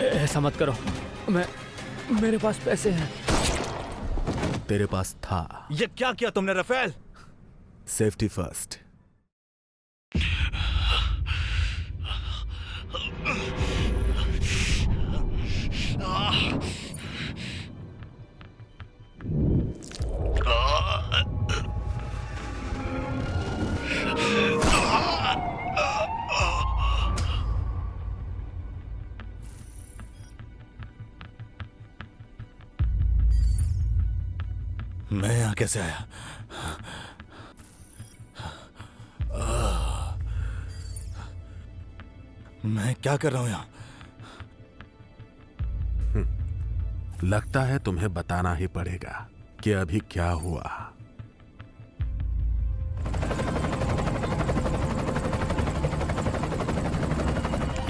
ऐसा मत करो, मेरे पास पैसे हैं। तेरे पास था। ये क्या किया तुमने राफेल? Safety first. मैं यहाँ कैसे आया? मैं क्या कर रहा हूँ यहाँ? लगता है तुम्हें बताना ही पड़ेगा कि अभी क्या हुआ।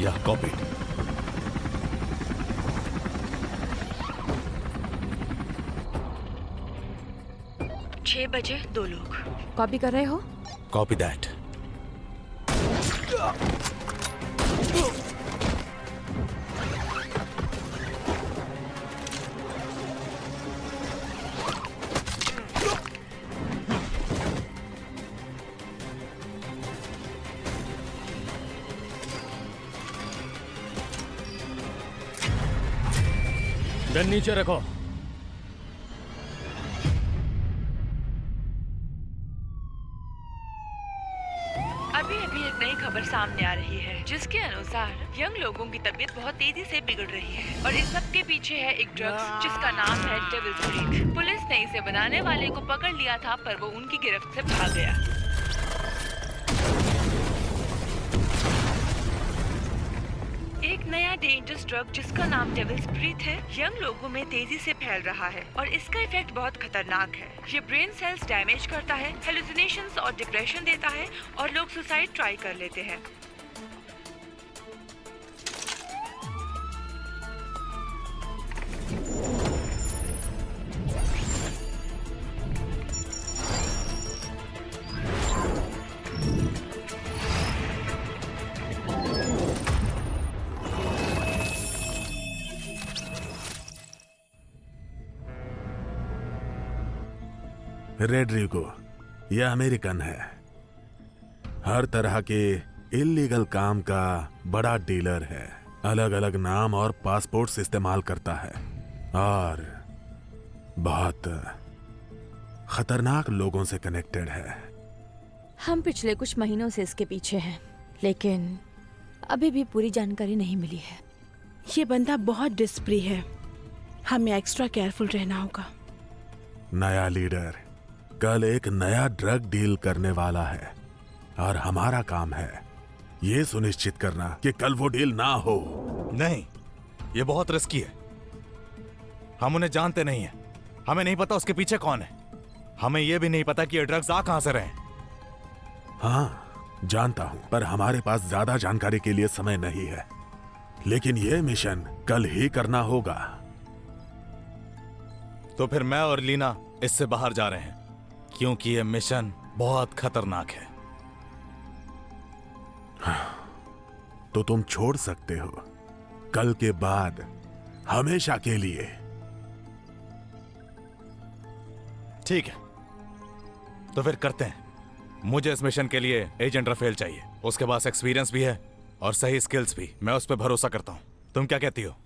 यह कॉपी। 6 बजे 2 लोग। कॉपी कर रहे हो? Copy that. गन नीचे रखो। अभी एक नई खबर सामने आ रही है जिसके अनुसार यंग लोगों की तबीयत बहुत तेजी से बिगड़ रही है और इस सब के पीछे है एक ड्रग्स जिसका नाम है डेविल्स ब्रीथ। पुलिस ने इसे बनाने वाले को पकड़ लिया था पर वो उनकी गिरफ्त से भाग गया। एक नया डेंजरस ड्रग जिसका नाम डेविल्स ब्रीथ है यंग लोगों में तेजी से फैल रहा है और इसका इफेक्ट बहुत खतरनाक है। ये ब्रेन सेल्स डैमेज करता है, हेलुसिनेशंस और डिप्रेशन देता है और लोग सुसाइड ट्राई कर लेते हैं। रेड्रिगो, यह अमेरिकन है। हर तरह के इल्लीगल काम का बड़ा डीलर है। अलग अलग नाम और पासपोर्ट्स इस्तेमाल करता है और बहुत खतरनाक लोगों से कनेक्टेड है। हम पिछले कुछ महीनों से इसके पीछे हैं, लेकिन अभी भी पूरी जानकारी नहीं मिली है। ये बंदा बहुत डिस्प्री है, हमें एक्स्ट्रा केयरफुल रहना होगा। नया लीडर कल एक नया ड्रग डील करने वाला है और हमारा काम है ये सुनिश्चित करना कि कल वो डील ना हो। नहीं, ये बहुत रिस्की है। हम उन्हें जानते नहीं हैं। हमें नहीं पता उसके पीछे कौन है। हमें यह भी नहीं पता कि ये ड्रग्स आ कहां से रहे। हाँ, जानता हूं, पर हमारे पास ज्यादा जानकारी के लिए समय नहीं है। लेकिन यह मिशन कल ही करना होगा। तो फिर मैं और लीना इससे बाहर जा रहे हैं क्योंकि यह मिशन बहुत खतरनाक है। तो तुम छोड़ सकते हो कल के बाद हमेशा के लिए। ठीक है, तो फिर करते हैं। मुझे इस मिशन के लिए एजेंट राफेल चाहिए। उसके पास एक्सपीरियंस भी है और सही स्किल्स भी। मैं उस पर भरोसा करता हूं। तुम क्या कहती हो?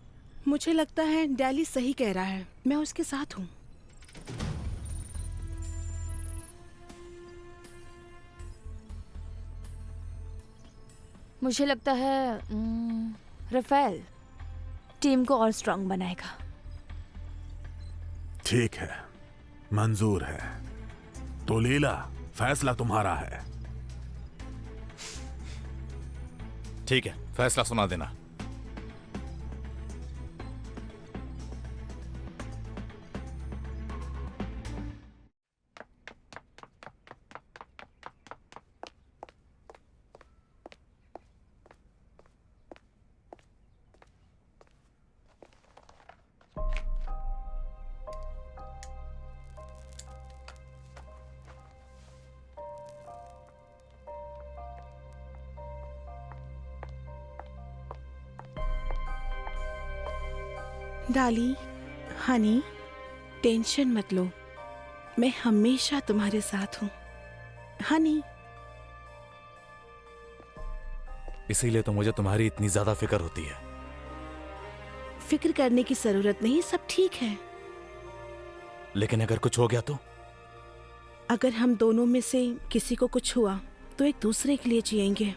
मुझे लगता है डैली सही कह रहा है, मैं उसके साथ हूँ। मुझे लगता है राफेल टीम को और स्ट्रांग बनाएगा। ठीक है, मंजूर है। तो लीला, फैसला तुम्हारा है। ठीक है, फैसला सुना देना। डाली, हनी, टेंशन मत लो, मैं हमेशा तुम्हारे साथ हूँ। हनी, इसीलिए तो मुझे तुम्हारी इतनी ज्यादा फिक्र होती है। फिक्र करने की जरूरत नहीं, सब ठीक है। लेकिन अगर कुछ हो गया तो? अगर हम दोनों में से किसी को कुछ हुआ तो एक दूसरे के लिए जिएंगे।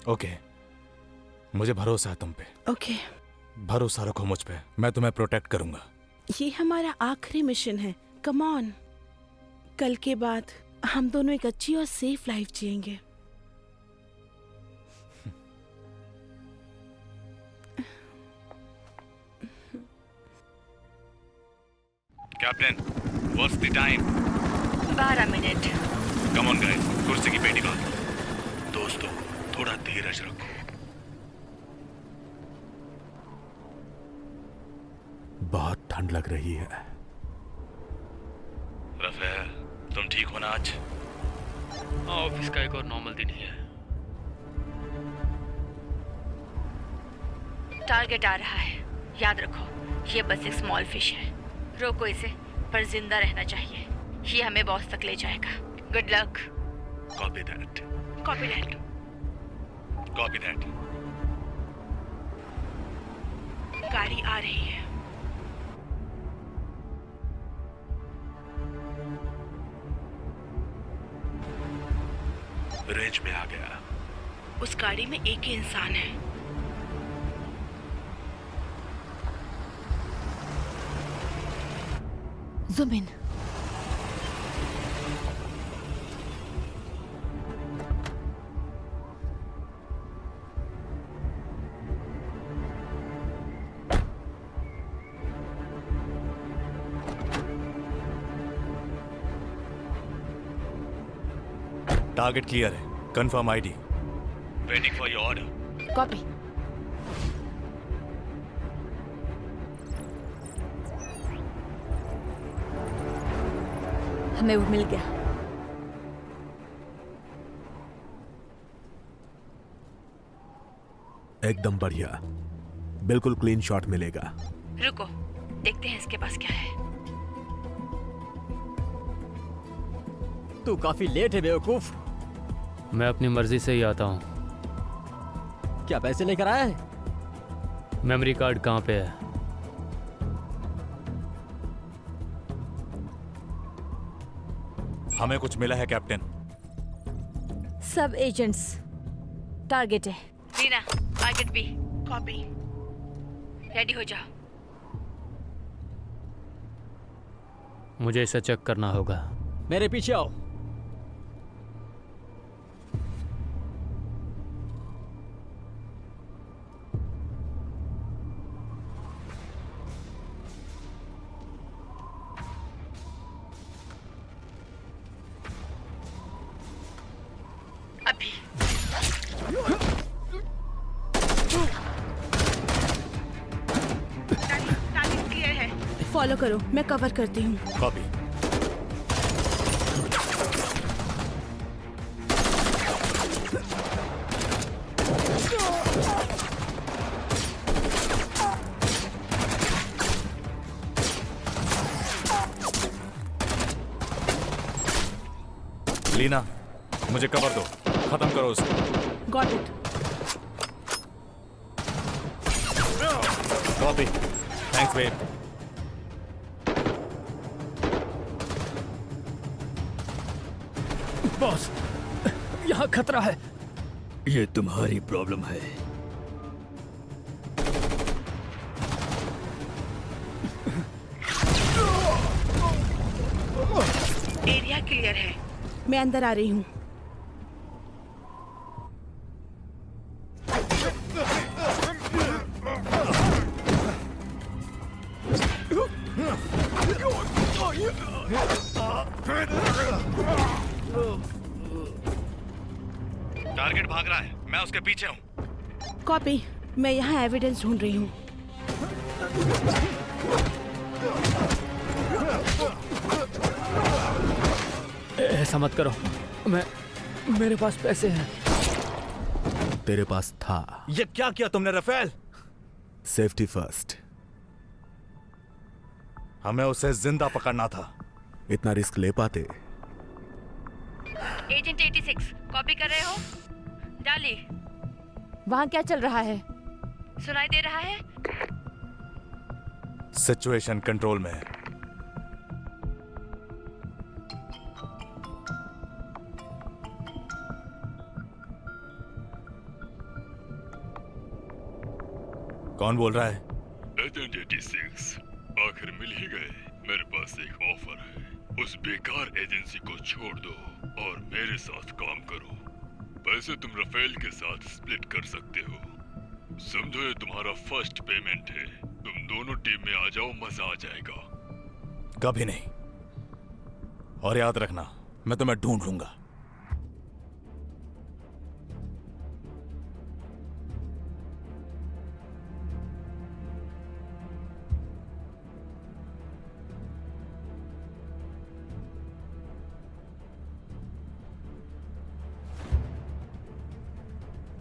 ओके, मुझे भरोसा है तुम पे। ओके, भरोसा रखो मुझ पे, मैं तुम्हें प्रोटेक्ट करूंगा। ये हमारा आखिरी मिशन है। कम ऑन, कल के बाद हम दोनों एक अच्छी और सेफ लाइफ जिएंगे। Captain, what's the time? 12 minute. Come on guys, कुर्सी की पेटी निकाल। दोस्तों, थोड़ा धीरज रखो। बहुत ठंड लग रही है। रफेल, तुम ठीक हो ना आज? हाँ, ऑफिस का एक और नॉर्मल दिन ही है। टारगेट आ रहा है, याद रखो ये बस एक स्मॉल फिश है। रोको इसे, पर जिंदा रहना चाहिए। ये हमें बॉस तक ले जाएगा। Good luck. Copy that. Copy that. Copy that. गाड़ी आ रही है। रेंज में आ गया। उस गाड़ी में एक ही इंसान है। Zoom in. टारगेट क्लियर है, confirm ID. Waiting for your order. Copy. हमें वो मिल गया। एकदम बढ़िया, बिल्कुल क्लीन शॉट मिलेगा। रुको, देखते हैं इसके पास क्या है। तू काफी लेट है बेवकूफ। मैं अपनी मर्जी से ही आता हूँ। क्या पैसे लेकर आया है? मेमोरी कार्ड कहाँ पे है? हमें कुछ मिला है कैप्टन। सब एजेंट्स टारगेट है। Reena, target B. Copy. Ready हो जाओ। मुझे इसे चेक करना होगा। मेरे पीछे आओ। अभी टारगेट क्लियर है। फॉलो करो, मैं कवर करती हूँ। कॉपी। लीना, मुझे कवर दो, खत्म करो उसे। Got it. Copy. Thanks babe. Boss, यहाँ खतरा है। ये तुम्हारी प्रॉब्लम है। एरिया क्लियर है। मैं अंदर आ रही हूँ। टारगेट भाग रहा है, मैं उसके पीछे हूँ। कॉपी। मैं यहाँ एविडेंस ढूंढ रही हूँ। ऐसा मत करो। मेरे पास पैसे हैं। तेरे पास था। ये क्या किया तुमने रफेल? Safety first. हमें उसे जिंदा पकड़ना था। इतना रिस्क ले पाते? एजेंट 86 कॉपी कर रहे हो? डाली। वहाँ क्या चल रहा है? सुनाई दे रहा है? सिचुएशन कंट्रोल में है। कौन बोल रहा है? एजेंट 86, आखिर मिल ही गए। मेरे पास एक ऑफर है। उस बेकार एजेंसी को छोड़ दो और मेरे साथ काम करो। पैसे तुम रफेल के साथ स्प्लिट कर सकते हो। समझो ये तुम्हारा फर्स्ट पेमेंट है। तुम दोनों टीम में आ जाओ, मजा आ जाएगा। कभी नहीं। और याद रखना, मैं तुम्हें ढूंढ लूंगा।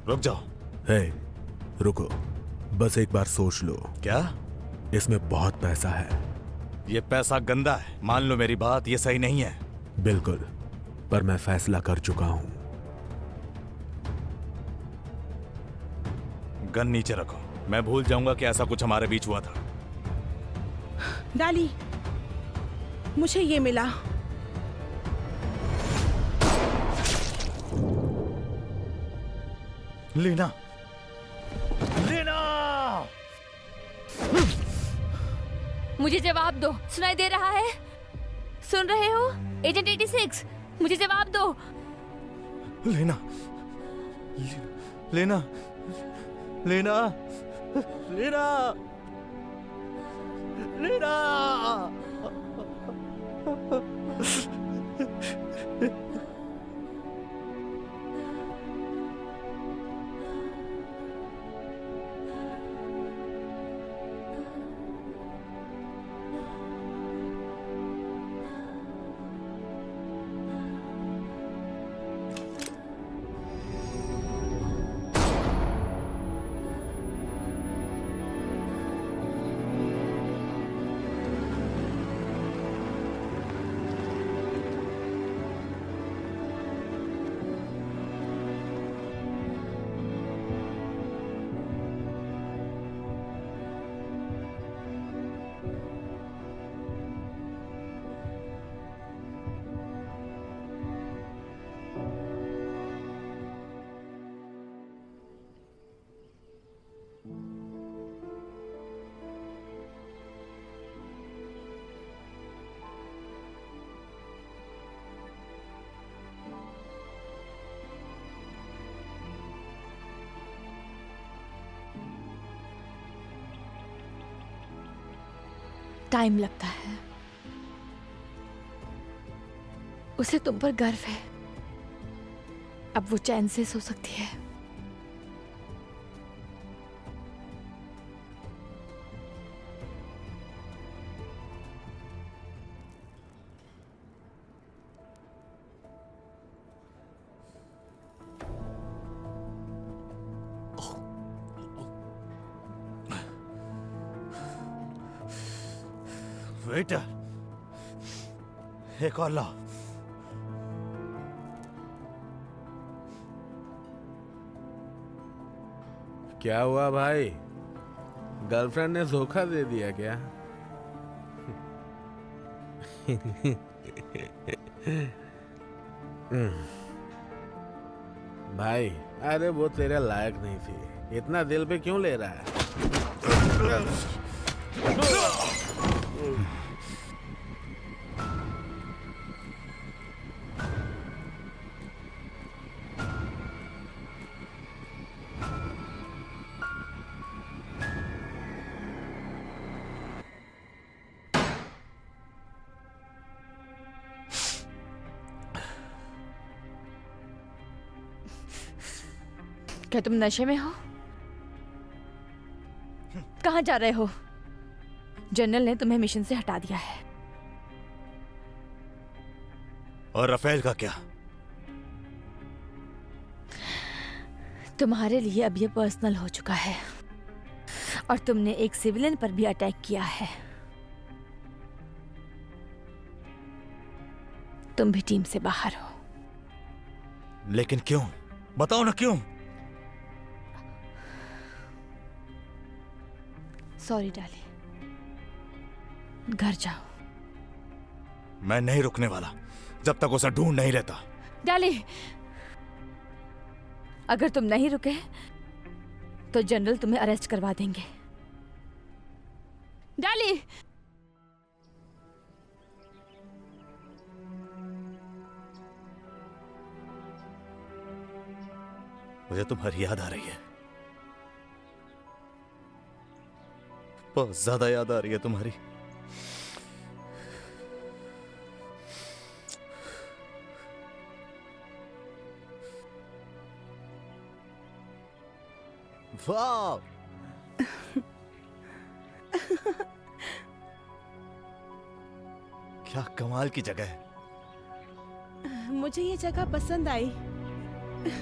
रुक जाओ। हे, रुको। बस एक बार सोच लो। क्या? इसमें बहुत पैसा है। ये पैसा गंदा है। मान लो मेरी बात, ये सही नहीं है। बिल्कुल, पर मैं फैसला कर चुका हूं। गन नीचे रखो। मैं भूल जाऊंगा कि ऐसा कुछ हमारे बीच हुआ था। डाली, मुझे ये मिला। लीना, लीना! मुझे जवाब दो। सुनाई दे रहा है? सुन रहे हो? एजेंट 86, मुझे जवाब दो। लीना, लीना, लीना, लीना, लीना! टाइम लगता है। उसे तुम पर गर्व है। अब वो चैन से सो सकती है। वेटर, एक और लाओ। क्या हुआ भाई? गर्लफ्रेंड ने धोखा दे दिया क्या? भाई, अरे वो तेरे लायक नहीं थी। इतना दिल पे क्यों ले रहा है? क्या तुम नशे में हो? कहाँ जा रहे हो? जनरल ने तुम्हें मिशन से हटा दिया है। और रफेल का क्या? तुम्हारे लिए अब ये पर्सनल हो चुका है और तुमने एक सिविलियन पर भी अटैक किया है। तुम भी टीम से बाहर हो। लेकिन क्यों? बताओ ना क्यों? सॉरी डाली, घर जाओ। मैं नहीं रुकने वाला जब तक उसे ढूंढ नहीं लेता। डाली, अगर तुम नहीं रुके तो जनरल तुम्हें अरेस्ट करवा देंगे। डाली, मुझे तुम्हारी याद आ रही है, बहुत ज्यादा याद आ रही है तुम्हारी। वाह, क्या कमाल की जगह है। मुझे ये जगह पसंद आई।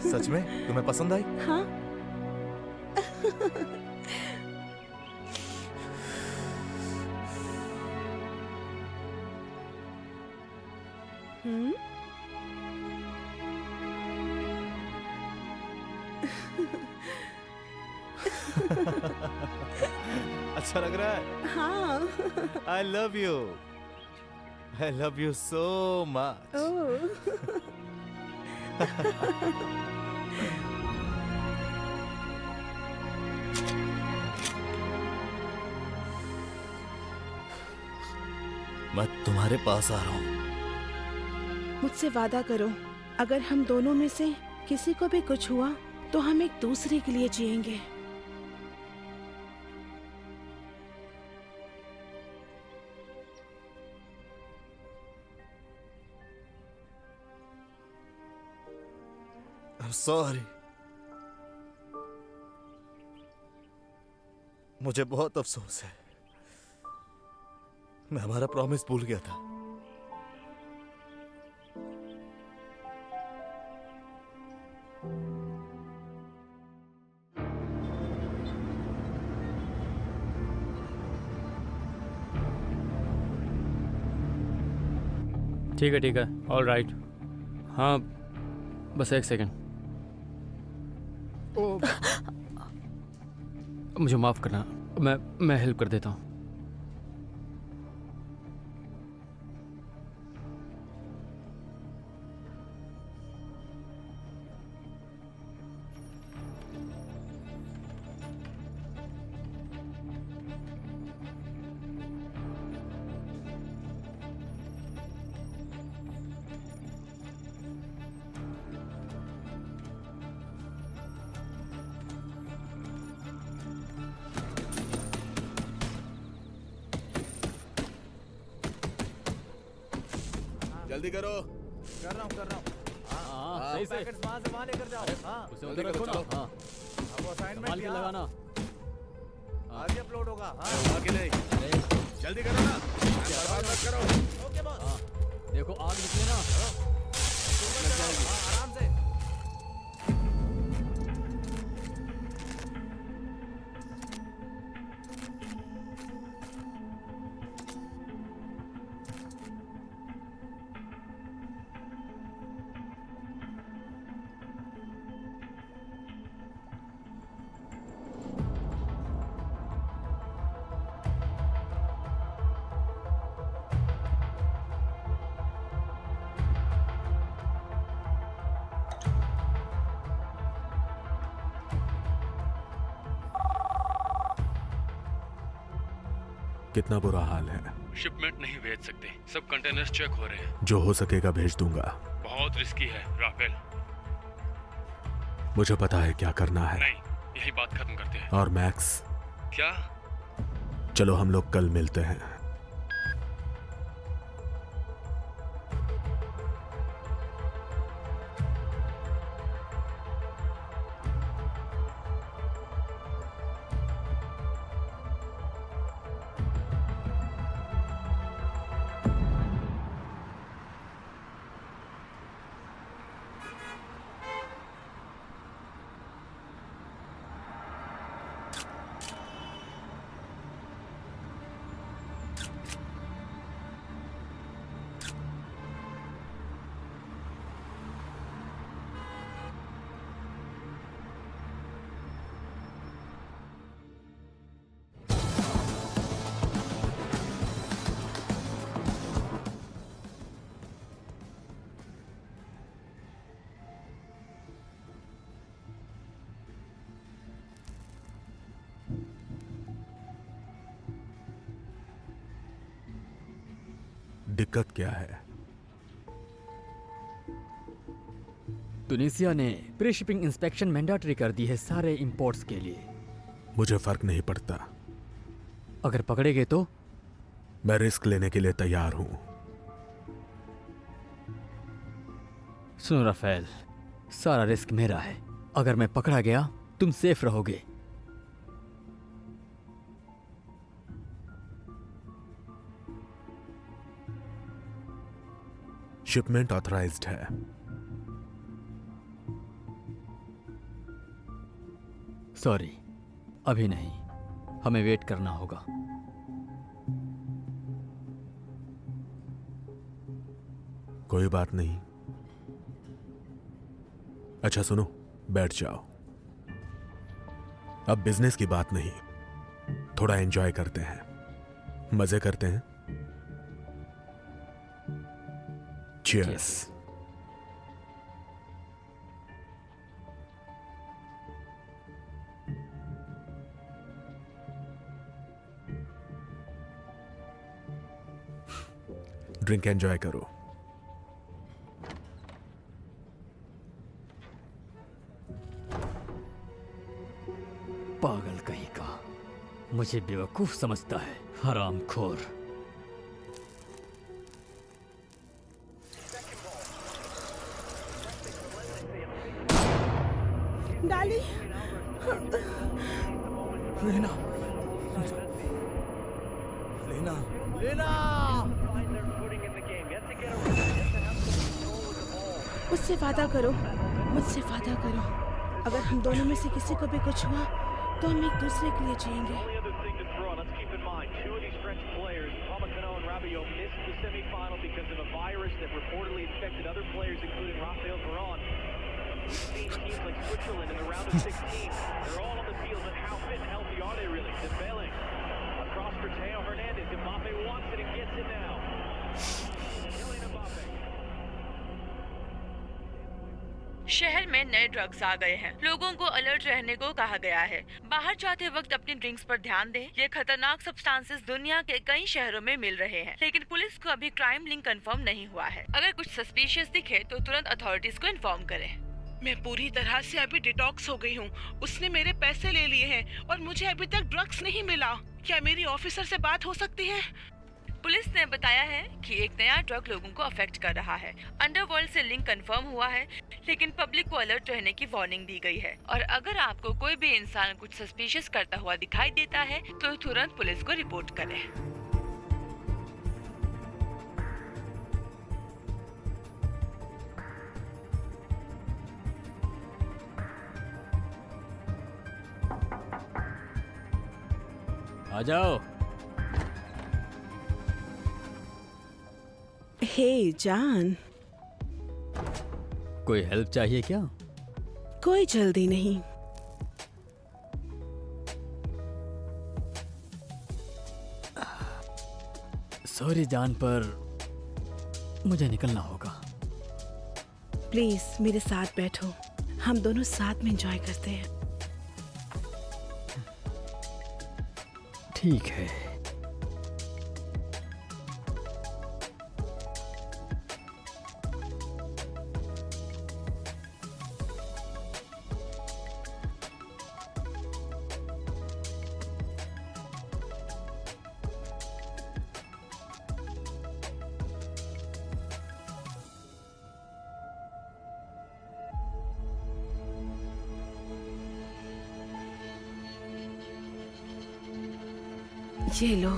सच में तुम्हें पसंद आई? हाँ। हम्म। अच्छा लग रहा है? हाँ। I love you. I love you so much. ओह। मैं तुम्हारे पास आ रहा हूँ। मुझसे वादा करो, अगर हम दोनों में से किसी को भी कुछ हुआ तो हम एक दूसरे के लिए जिएंगे। I'm sorry. मुझे बहुत अफसोस है, मैं हमारा प्रॉमिस भूल गया था। ठीक है, ऑल राइट। हाँ, बस एक सेकंड। मुझे माफ करना, मैं हेल्प कर देता हूँ। जल्दी करो। कर रहा हूँ। हाँ, सही से। पैकेट्स वहाँ से वहाँ लेकर जाओ। हाँ, उसे उधर रखो ना। हाँ, अब वो असाइनमेंट संभाल के लगाना। आगे अपलोड होगा। हाँ, आगे नहीं। जल्दी करो ना, बर्बाद मत करो। Okay boss. हाँ, देखो आग निकले ना। लग जाएगी। आराम से। कितना बुरा हाल है। शिपमेंट नहीं भेज सकते, सब कंटेनर्स चेक हो रहे हैं। जो हो सकेगा भेज दूंगा। बहुत रिस्की है राफेल। मुझे पता है क्या करना है। नहीं, यही बात खत्म करते हैं। और मैक्स, क्या? चलो हम लोग कल मिलते हैं। दिक्कत क्या है? तुनिसिया ने प्री शिपिंग इंस्पेक्शन मैंडेटरी कर दी है सारे इंपोर्ट्स के लिए। मुझे फर्क नहीं पड़ता। अगर पकड़े गए तो? मैं रिस्क लेने के लिए तैयार हूं। सुनो राफेल, सारा रिस्क मेरा है। अगर मैं पकड़ा गया तुम सेफ रहोगे। शिपमेंट ऑथराइज्ड है। सॉरी, अभी नहीं, हमें वेट करना होगा। कोई बात नहीं। अच्छा सुनो, बैठ जाओ। अब बिजनेस की बात नहीं, थोड़ा एंजॉय करते हैं, मजे करते हैं। चीयर्स। ड्रिंक एंजॉय करो। पागल कहीं का, मुझे बेवकूफ समझता है, हरामखोर। डाली। लेना, लेना, लेना। मुझसे वादा करो, मुझसे वादा करो। अगर हम दोनों में से किसी को भी कुछ हुआ तो हम एक दूसरे के लिए जिएंगे। शहर में नए ड्रग्स आ गए हैं। लोगों को अलर्ट रहने को कहा गया है। बाहर जाते वक्त अपनी ड्रिंक्स पर ध्यान दें। ये खतरनाक सब्सटेंसेस दुनिया के कई शहरों में मिल रहे हैं, लेकिन पुलिस को अभी क्राइम लिंक कंफर्म नहीं हुआ है। अगर कुछ सस्पिशियस दिखे तो तुरंत अथॉरिटीज को इन्फॉर्म करें। मैं पूरी तरह से अभी डिटॉक्स हो गई हूँ। उसने मेरे पैसे ले लिए हैं और मुझे अभी तक ड्रग्स नहीं मिला। क्या मेरी ऑफिसर से बात हो सकती है? पुलिस ने बताया है कि एक नया ड्रग लोगों को अफेक्ट कर रहा है। अंडरवर्ल्ड से लिंक कंफर्म हुआ है, लेकिन पब्लिक को अलर्ट रहने की वार्निंग दी गई है। और अगर आपको कोई भी इंसान कुछ सस्पिशियस करता हुआ दिखाई देता है तो तुरंत पुलिस को रिपोर्ट करें। आ जाओ। हे जान, कोई हेल्प चाहिए क्या? कोई जल्दी नहीं। सॉरी जान, पर मुझे निकलना होगा। प्लीज मेरे साथ बैठो, हम दोनों साथ में एंजॉय करते हैं। ठीक है। ये लो।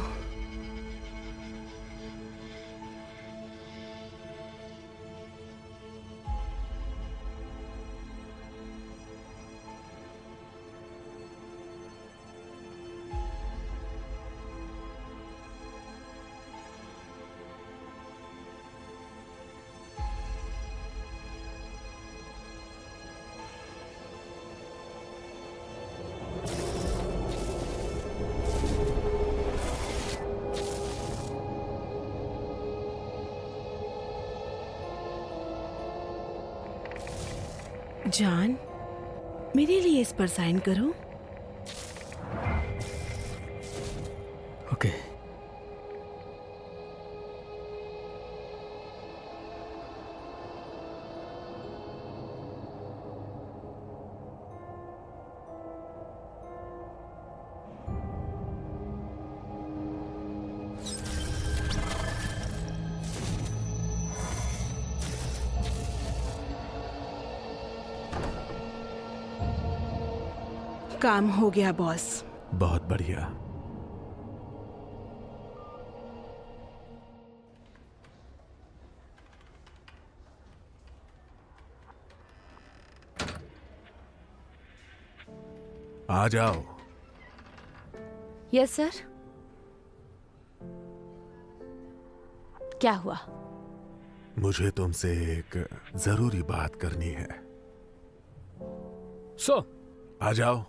जान, मेरे लिए इस पर साइन करो। ओके। काम हो गया बॉस। बहुत बढ़िया। आ जाओ। Yes sir. क्या हुआ? मुझे तुमसे एक जरूरी बात करनी है। आ जाओ।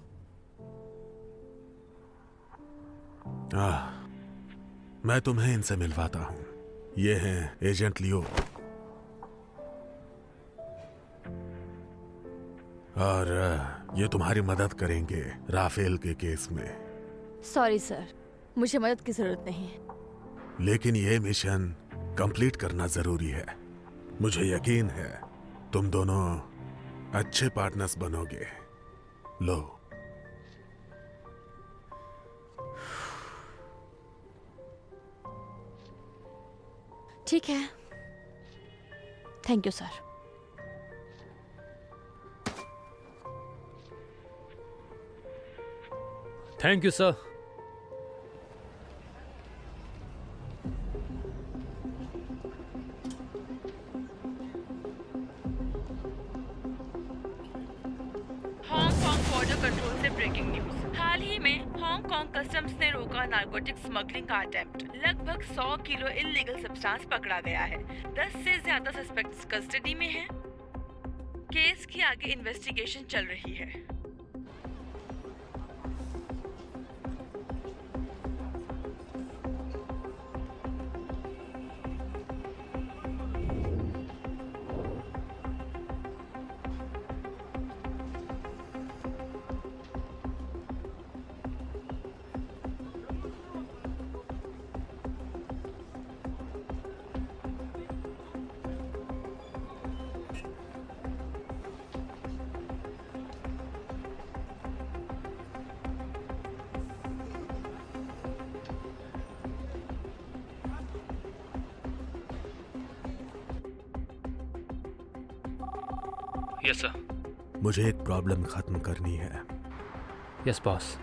मैं तुम्हें इनसे मिलवाता हूं। ये हैं एजेंट लियो और ये तुम्हारी मदद करेंगे राफेल के केस में। सॉरी सर, मुझे मदद की जरूरत नहीं है। लेकिन ये मिशन कंप्लीट करना जरूरी है। मुझे यकीन है तुम दोनों अच्छे पार्टनर्स बनोगे। लो। ठीक है, thank you sir. Thank you sir. Hong Kong border control से ब्रेकिंग न्यूज। हाल ही में हांगकांग कस्टम्स ने रोका नारकोटिक स्मगलिंग का अटेम्प्ट। लगभग 100 किलो इल्लीगल सब्सटेंस पकड़ा गया है। 10 से ज्यादा सस्पेक्ट्स कस्टडी में हैं। केस की आगे इन्वेस्टिगेशन चल रही है। Yes sir. मुझे एक प्रॉब्लम खत्म करनी है। Yes boss.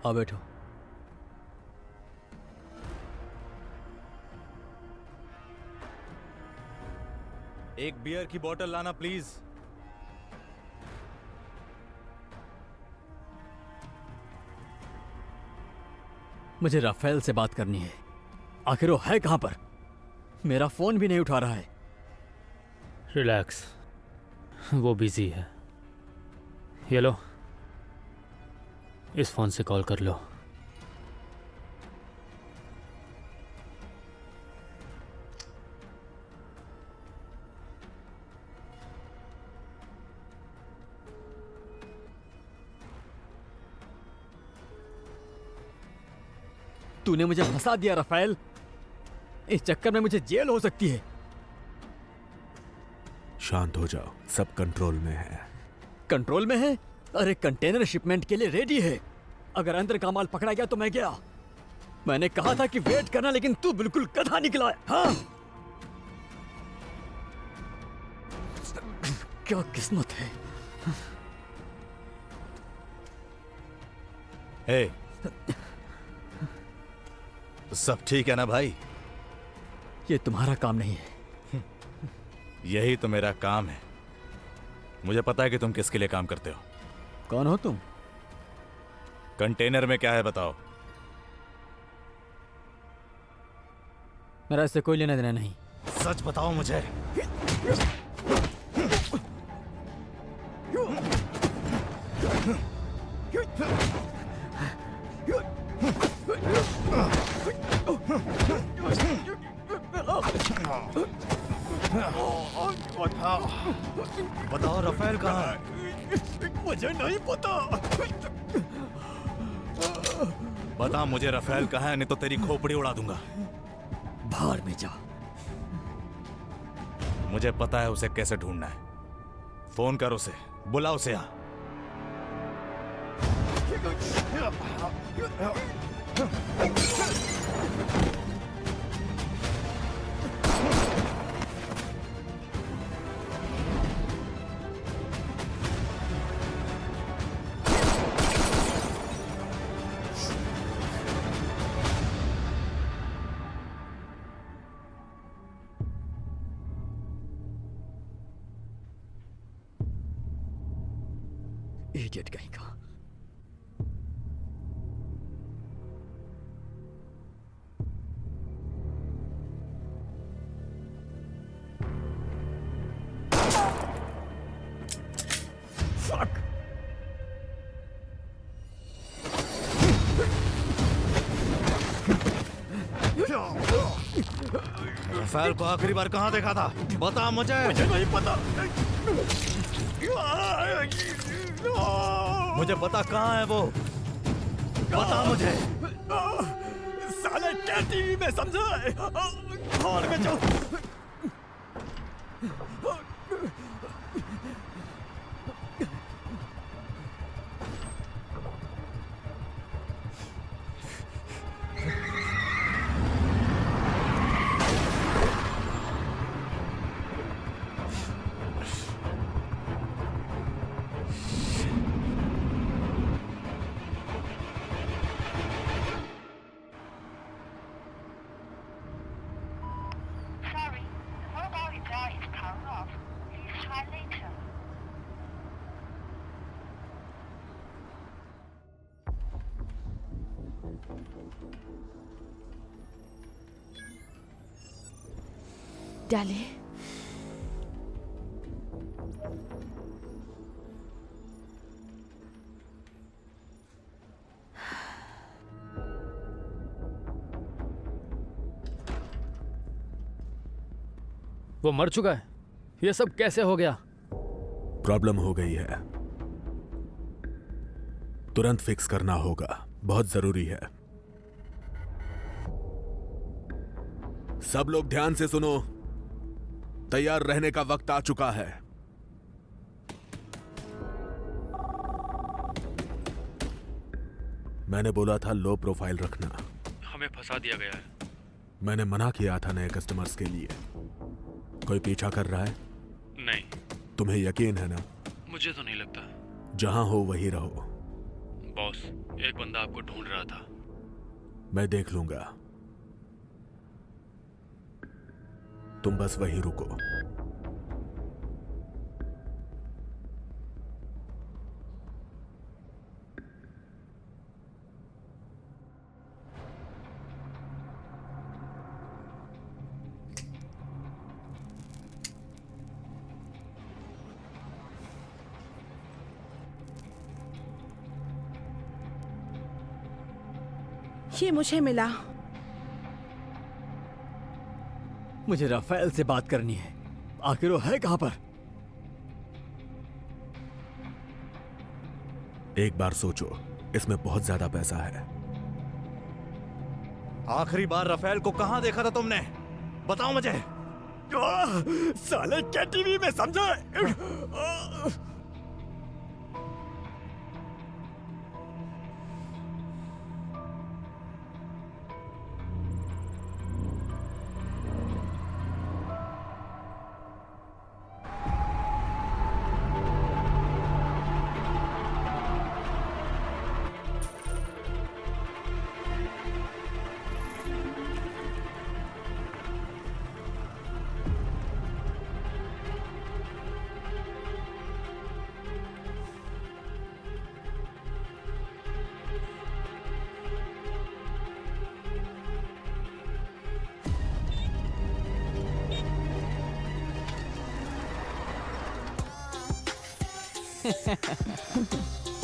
आ बैठो। एक बियर की बोतल लाना प्लीज। मुझे राफेल से बात करनी है। आखिर वो है कहां पर? मेरा फोन भी नहीं उठा रहा है। रिलैक्स, वो बिजी है। ये लो, इस फोन से कॉल कर लो। तूने मुझे फंसा दिया राफेल। इस चक्कर में मुझे जेल हो सकती है। शांत हो जाओ, सब कंट्रोल में है। कंट्रोल में है? अरे कंटेनर शिपमेंट के लिए रेडी है। अगर अंदर का माल पकड़ा गया तो मैं गया। मैंने कहा था कि वेट करना, लेकिन तू बिल्कुल गधा निकला है। हाँ, क्या किस्मत है। ए, सब ठीक है ना भाई? ये तुम्हारा काम नहीं है। यही तो मेरा काम है। मुझे पता है कि तुम किसके लिए काम करते हो। कौन हो तुम? कंटेनर में क्या है बताओ। मेरा इससे कोई लेना देना नहीं। सच बताओ मुझे। बताओ राफेल कहाँ है? मुझे नहीं पता। बता मुझे रफेल कहाँ है, नहीं तो तेरी खोपड़ी उड़ा दूंगा। बाहर में जा। मुझे पता है उसे कैसे ढूंढना है। फोन कर उसे, बुला उसे यहाँ। इडियट कहीं का। Fuck! रफेल को आखिरी बार कहाँ देखा था? बता मुझे नहीं पता। मुझे बता कहाँ है वो, बता मुझे। साले क्या टीवी में समझा है? और में जाओ। Sorry, the mobile reply is powered off. Please try later. डाले। वो मर चुका है। ये सब कैसे हो गया? प्रॉब्लम हो गई है, तुरंत फिक्स करना होगा, बहुत जरूरी है। सब लोग ध्यान से सुनो, तैयार रहने का वक्त आ चुका है। मैंने बोला था लो प्रोफाइल रखना। हमें फंसा दिया गया है। मैंने मना किया था नए कस्टमर्स के लिए। कोई पीछा कर रहा है? नहीं, तुम्हें यकीन है ना? मुझे तो नहीं लगता। जहां हो वहीं रहो। बॉस, एक बंदा आपको ढूंढ रहा था। मैं देख लूंगा, तुम बस वहीं रुको। ये मुझे मिला। मुझे राफेल से बात करनी है। आखिर वो है कहां पर? एक बार सोचो, इसमें बहुत ज्यादा पैसा है। आखिरी बार रफेल को कहाँ देखा था तुमने? बताओ मुझे। साले क्या टीवी में समझा?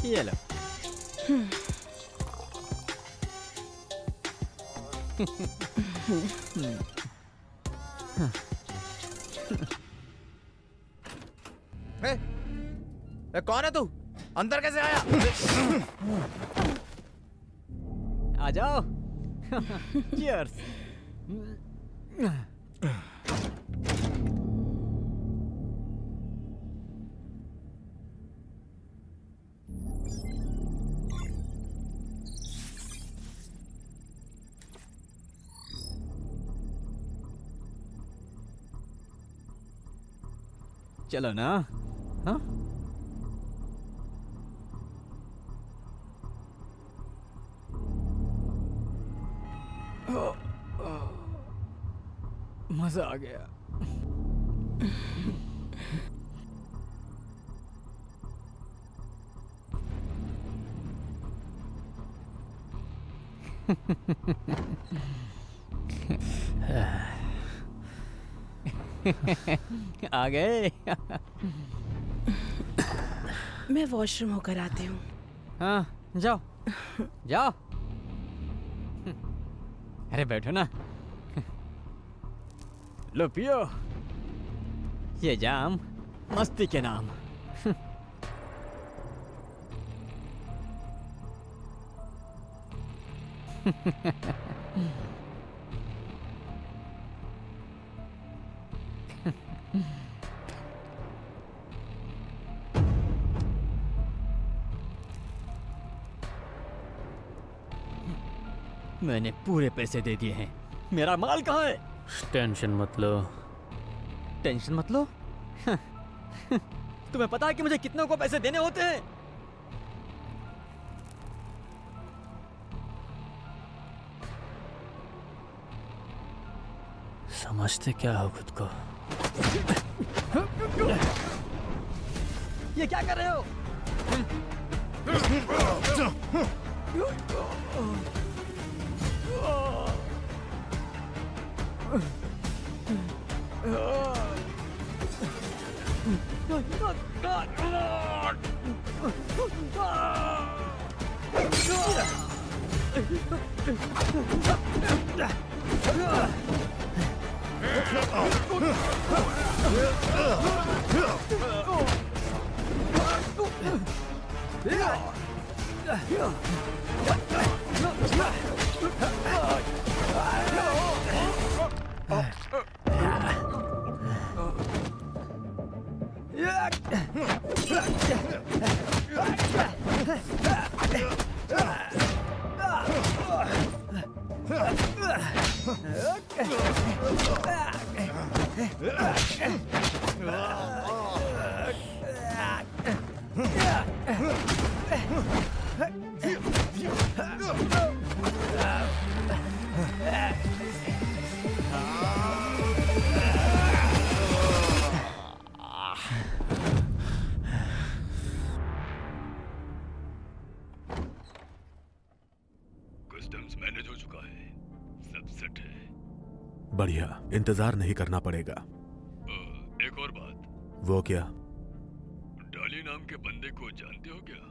ये लो। कौन है तू? अंदर कैसे आया? आ जाओ। Cheers. चलो ना। हाँ मजा आ गया। आ गए। मैं वॉशरूम होकर आती हूँ। हाँ जाओ जाओ। अरे बैठो ना। लो पियो ये जाम मस्ती के नाम। मैंने पूरे पैसे दे दिए हैं। मेरा माल कहाँ है? टेंशन मत लो। टेंशन मत लो। तुम्हें पता है कि मुझे कितनों को पैसे देने होते हैं? समझते क्या हो खुद को? ये क्या कर रहे हो? कस्टम्स मैनेज हो चुका है, सब सेट है। बढ़िया, इंतजार नहीं करना पड़ेगा। एक और बात। वो क्या? डाली नाम के बंदे को जानते हो क्या?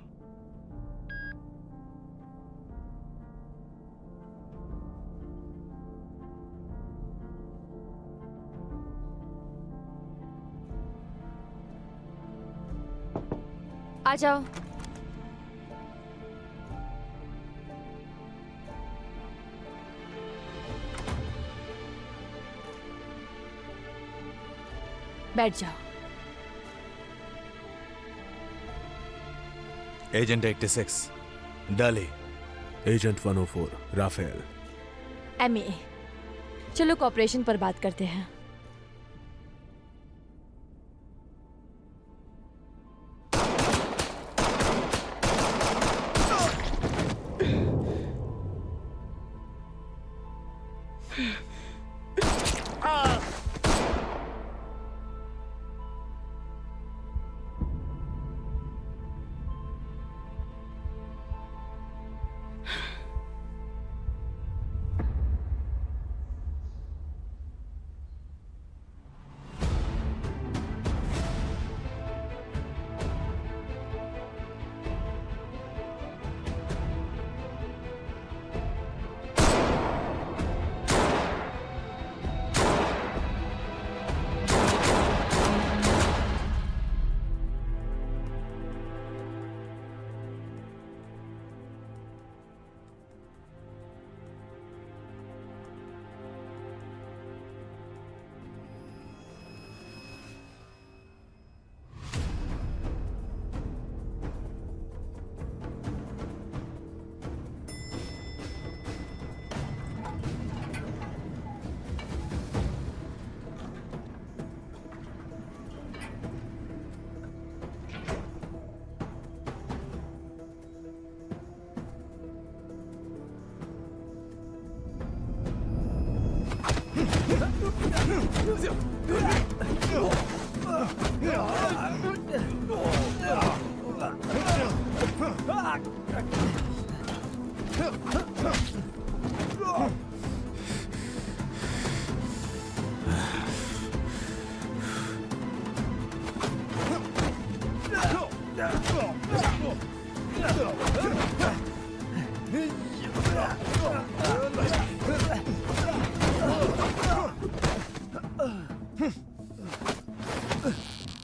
आ जाओ। बैठ जाओ। Agent 86 Dali. Agent 104 Rafael. एमए। चलो कॉपरेशन पर बात करते हैं।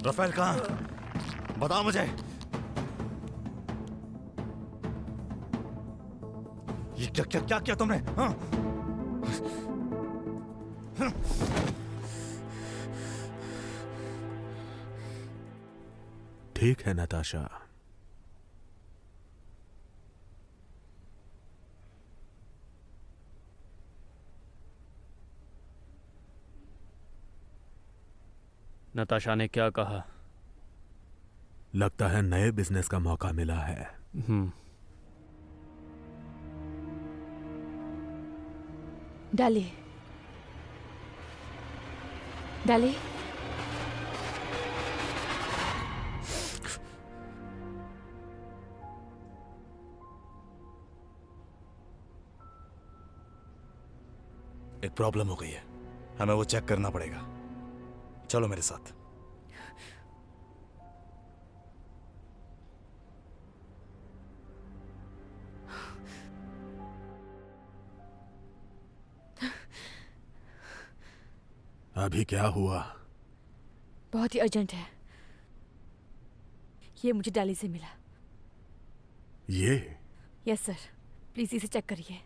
राफेल कहाँ? बताओ मुझे। ये क्या क्या क्या किया तुमने? हाँ? ठीक है नताशा, नताशा ने क्या कहा? लगता है नए बिजनेस का मौका मिला है। डाली, डाली, एक प्रॉब्लम हो गई है, हमें वो चेक करना पड़ेगा। चलो मेरे साथ। अभी क्या हुआ? बहुत ही अर्जेंट है। ये मुझे डाली से मिला। ये यस सर, प्लीज इसे चेक करिए।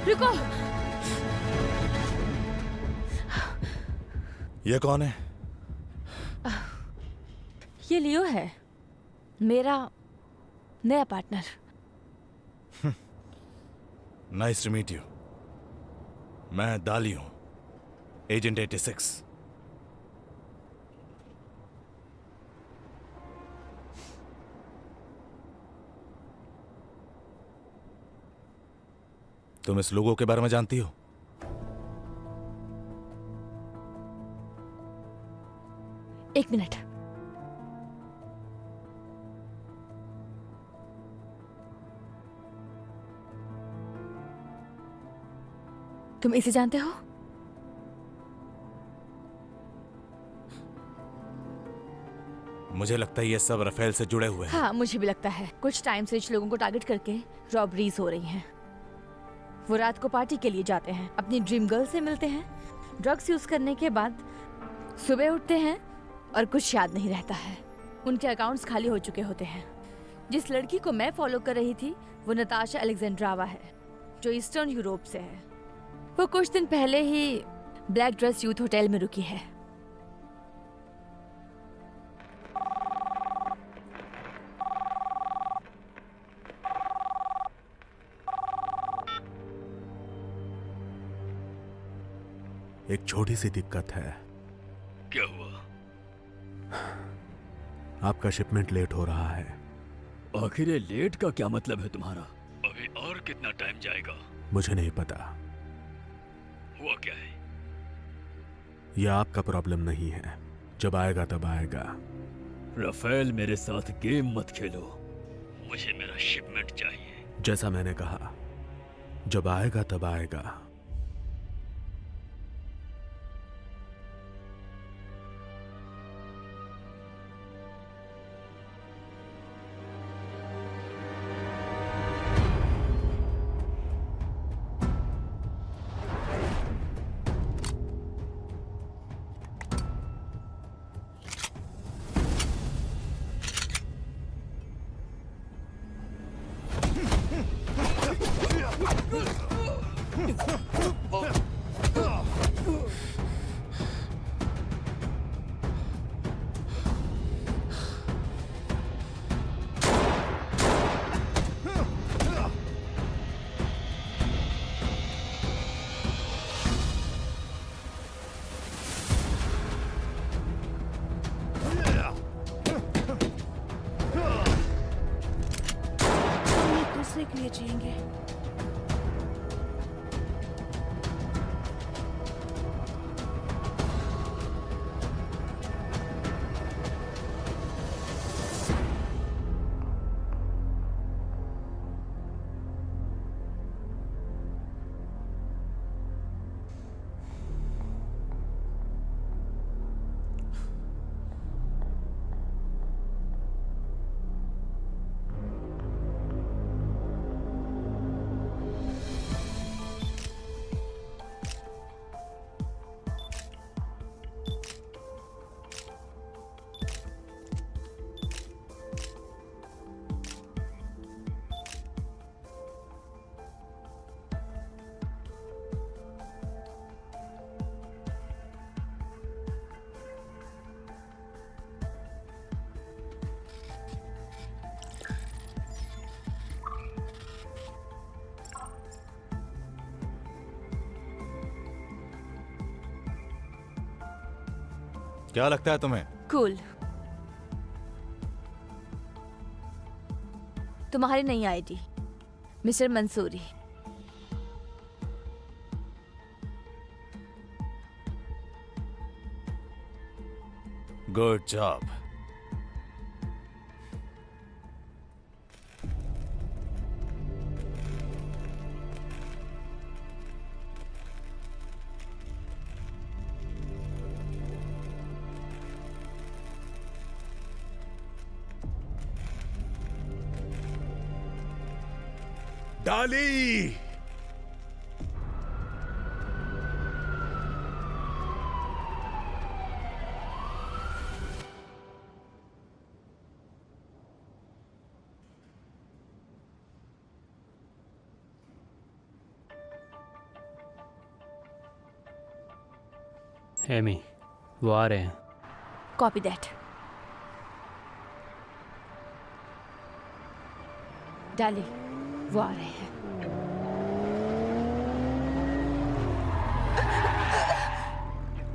रुको। ये कौन है? ये लियो है, मेरा नया partner. Nice to meet you. मैं दाली हूं, एजेंट 86। तुम इस लोगों के बारे में जानती हो? एक मिनट। तुम इसे जानते हो? मुझे लगता है ये सब राफेल से जुड़े हुए हैं। हाँ, मुझे भी लगता है। कुछ टाइम से रिच लोगों को टारगेट करके रॉबरीज हो रही हैं। वो रात को पार्टी के लिए जाते हैं, अपनी ड्रीम गर्ल से मिलते हैं, ड्रग्स यूज करने के बाद सुबह उठते हैं और कुछ याद नहीं रहता है। उनके अकाउंट्स खाली हो चुके होते हैं। जिस लड़की को मैं फॉलो कर रही थी वो नताशा अलेक्जेंड्रावा है, जो ईस्टर्न यूरोप से है। वो कुछ दिन पहले ही ब्लैक ड्रेस यूथ होटल में रुकी है। एक छोटी सी दिक्कत है। क्या हुआ? आपका शिपमेंट लेट हो रहा है। आखिर ये लेट का क्या मतलब है तुम्हारा? अभी और कितना टाइम जाएगा? मुझे नहीं पता। हुआ क्या है? यह आपका प्रॉब्लम नहीं है। जब आएगा तब आएगा। राफेल, मेरे साथ गेम मत खेलो। मुझे मेरा शिपमेंट चाहिए। जैसा मैंने कहा, जब आएगा तब आएगा। दूसरे के लिए जिएंगे। क्या लगता है तुम्हें? कूल। तुम्हारी नई ID, mister Mansuri. Good job. Dali! Amy, वो आ रहे हैं। Copy that. डाली, वो आ रहे हैं।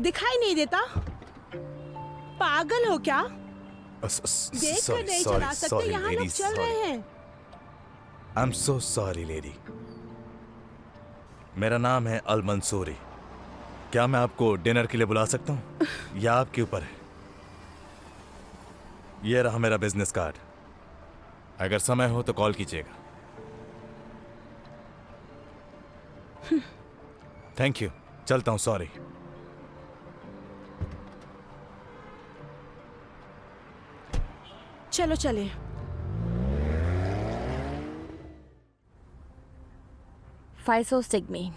दिखाई नहीं देता? पागल हो क्या? देख कर नहीं चला सकते, यहाँ लोग चल रहे हैं। I am so sorry lady. मेरा नाम है अल मंसूरी। क्या मैं आपको डिनर के लिए बुला सकता हूँ या आपके ऊपर है? यह रहा मेरा बिजनेस कार्ड। अगर समय हो तो कॉल कीजिएगा। थैंक यू, चलता हूँ। सॉरी। चलो चले। फाइसोस्टिग्मेन,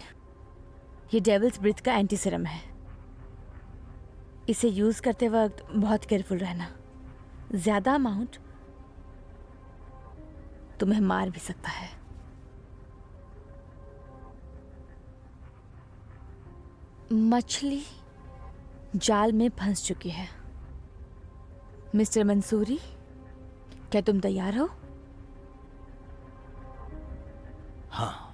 ये डेविल्स ब्रीथ का एंटी सीरम है। इसे यूज करते वक्त बहुत केयरफुल रहना। ज्यादा अमाउंट तुम्हें मार भी सकता है। मछली जाल में फंस चुकी है। मिस्टर मंसूरी, क्या तुम तैयार हो? हाँ।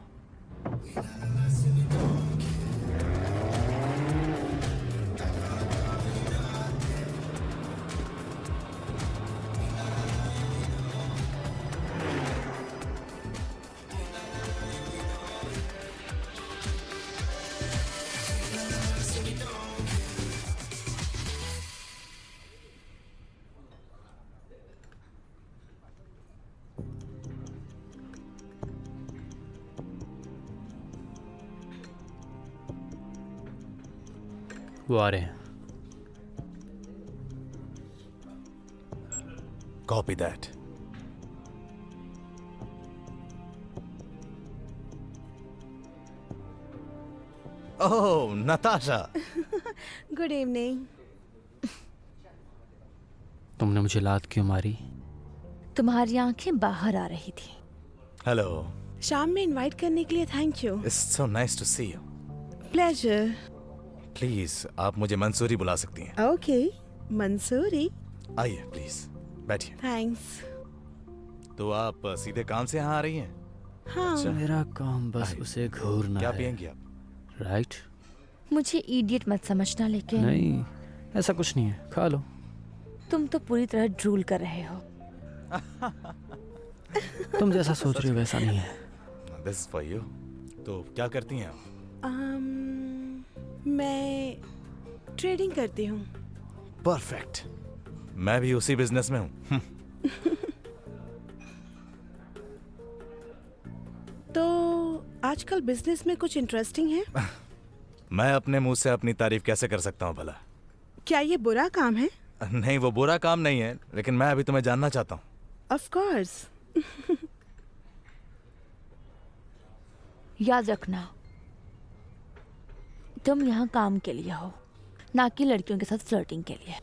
वो आ रहे हैं। Copy that. Oh Natasha. Good evening. तुमने मुझे लात क्यों मारी? तुम्हारी आंखें बाहर आ रही थी। हेलो। शाम में इनवाइट करने के लिए thank you. It's so nice to see you. Pleasure. Please आप मुझे मंसूरी बुला सकती हैं। ओके, मंसूरी। आइए प्लीज बैठिए। थैंक्स। तो आप सीधे काम से यहाँ आ रही हैं? हाँ। अच्छा। मेरा काम बस आइए। उसे घूरना क्या है। पियेंगी आप? राइट? मुझे इडियट मत समझना, लेकिन नहीं, ऐसा कुछ नहीं है, खा लो। तुम तो पूरी तरह ड्रूल कर रहे हो। तुम जैसा सोच रही हो वैसा नहीं है। This is for you. तो क्या करती हैं आप? मैं ट्रेडिंग करती हूँ। परफेक्ट। मैं भी उसी बिजनेस में हूँ। तो आजकल बिजनेस में कुछ इंटरेस्टिंग है? मैं अपने मुंह से अपनी तारीफ कैसे कर सकता हूँ भला? क्या ये बुरा काम है? नहीं, वो बुरा काम नहीं है, लेकिन मैं अभी तुम्हें जानना चाहता हूँ। Of course. याद रखना, तुम यहाँ काम के लिए हो, ना कि लड़कियों के साथ फ्लर्टिंग के लिए।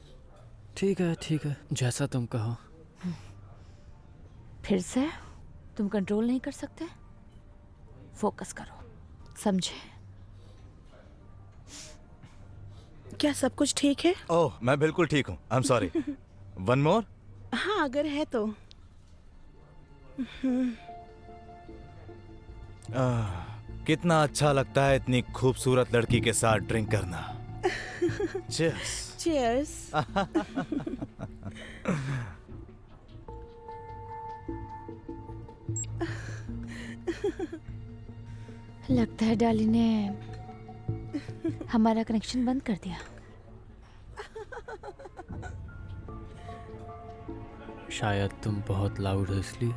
ठीक है, जैसा तुम कहो। फिर से तुम कंट्रोल नहीं कर सकते? फोकस करो, समझे? क्या सब कुछ ठीक है? ओह, मैं बिल्कुल ठीक हूँ। I am sorry. One more? हाँ, अगर है तो। कितना अच्छा लगता है इतनी खूबसूरत लड़की के साथ ड्रिंक करना। Cheers. Cheers. लगता है डाली ने हमारा कनेक्शन बंद कर दिया। शायद तुम बहुत लाउड हो इसलिए।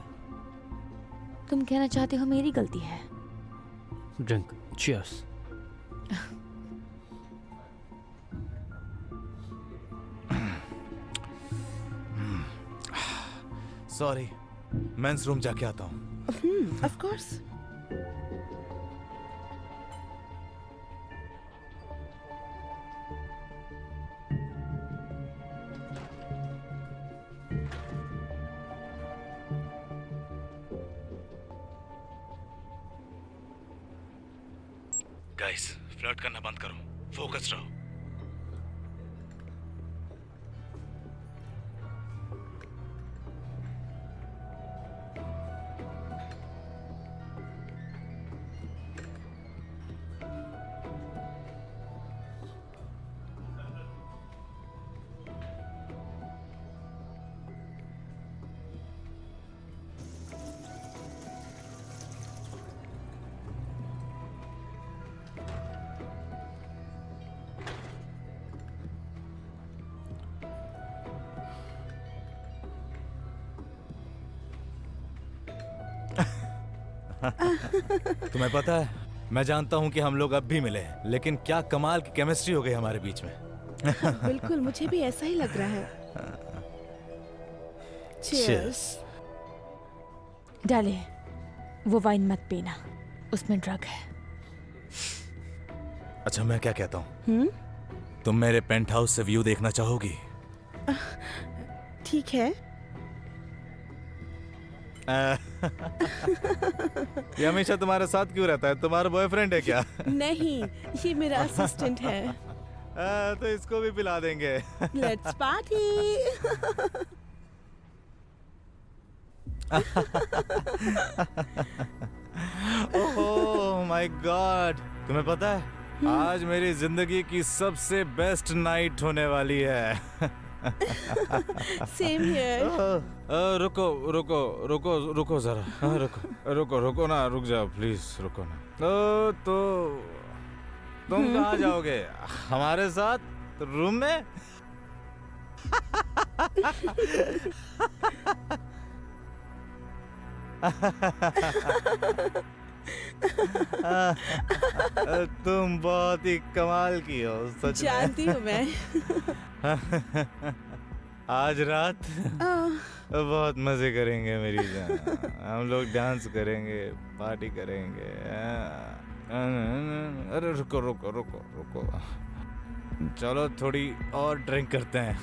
तुम कहना चाहते हो मेरी गलती है? Drink. Cheers. Sorry, men's room जाके आता हूँ। Of course. गाइस, फ्लर्ट करना बंद करो, फोकस रहो। तुम्हें पता है, मैं जानता हूँ कि हम लोग अब भी मिले हैं, लेकिन क्या कमाल की केमिस्ट्री हो गई हमारे बीच में। बिल्कुल, मुझे भी ऐसा ही लग रहा है। Cheers. डाले, वो वाइन मत पीना, उसमें ड्रग है। अच्छा, मैं क्या कहता हूँ, तुम मेरे पेंट हाउस से व्यू देखना चाहोगी? ठीक है। ये हमेशा तुम्हारे साथ क्यों रहता है? तुम्हारा बॉयफ्रेंड है क्या? नहीं, ये मेरा असिस्टेंट है। तो इसको भी पिला देंगे। Let's party. Oh my God, तुम्हें पता है आज मेरी जिंदगी की सबसे बेस्ट नाइट होने वाली है। Same here. रुको रुको रुको रुको जरा, रुको रुको रुको ना, रुक जाओ प्लीज, रुको ना। तो तुम कहाँ जाओगे? हमारे साथ रूम में? तुम बहुत ही कमाल की हो, सच में। जानती हूँ मैं। आज रात बहुत मजे करेंगे मेरी जान। हम लोग डांस करेंगे, पार्टी करेंगे। अरे रुको रुको रुको रुको, चलो थोड़ी और ड्रिंक करते हैं।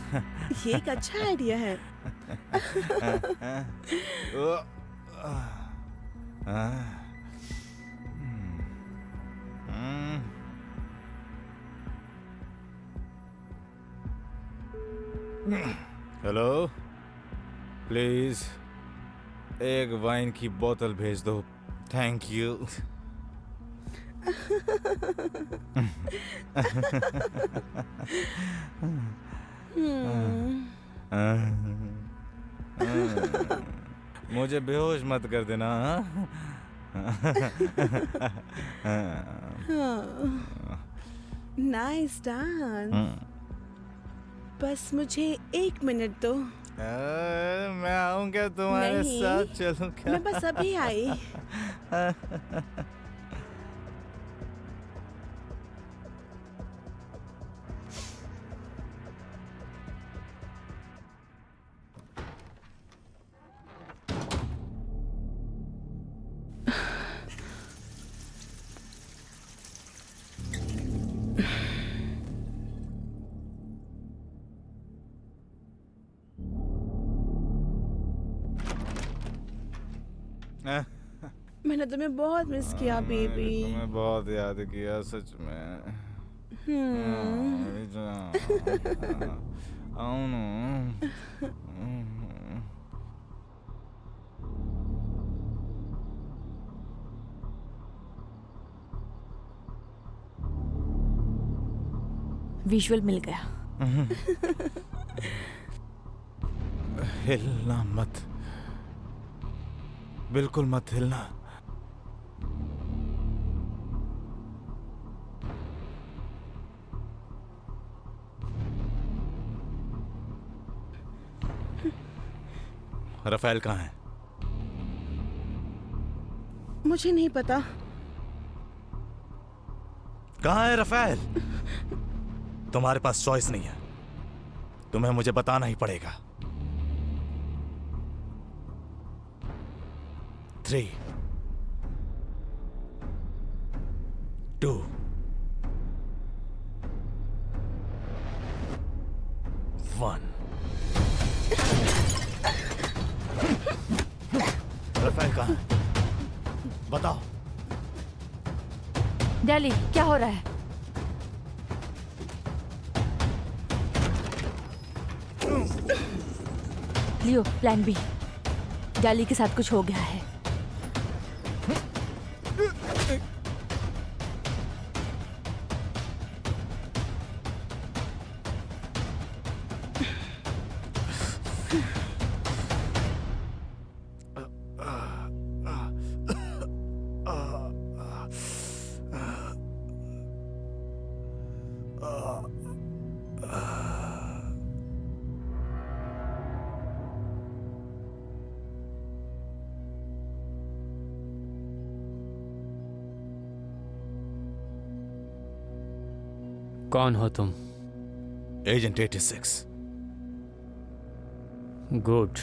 ये एक अच्छा आइडिया है। हेलो, प्लीज एक वाइन की बोतल भेज दो, थैंक यू। मुझे बेहोश मत कर देना। Nice dance. बस मुझे 1 मिनट दो। मैं आऊं क्या तुम्हारे नहीं, साथ? चलूं क्या? मैं बस अभी आई। मैंने तुम्हें बहुत मिस किया बेबी। तुम्हें बहुत याद किया सच में। विजुअल मिल गया। हिलना मत, बिल्कुल मत हिलना। राफेल कहाँ है? मुझे नहीं पता। कहाँ है राफेल? तुम्हारे पास चॉइस नहीं है, तुम्हें मुझे बताना ही पड़ेगा। 3, 2, 1। राफेल कहाँ है? बताओ। डैली, क्या हो रहा है? लियो, प्लान बी। डैली के साथ कुछ हो गया है। कौन हो तुम? एजेंट 86। गुड।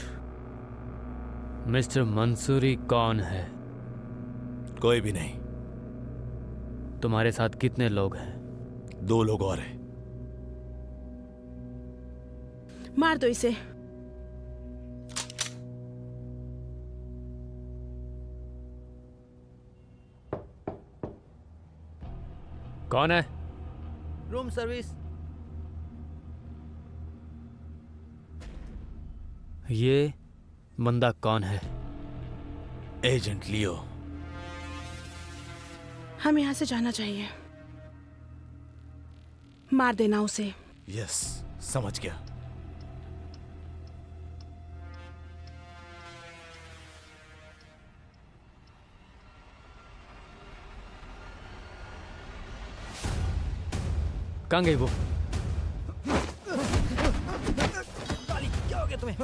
मिस्टर मंसूरी कौन है? कोई भी नहीं। तुम्हारे साथ कितने लोग हैं? 2 लोग और हैं। मार दो इसे। कौन है? Room service. ये बंदा कौन है? एजेंट लियो। हम यहाँ से जाना चाहिए। मार देना उसे। यस, समझ गया। कहाँ गई वो? क्या हो गया तुम्हें?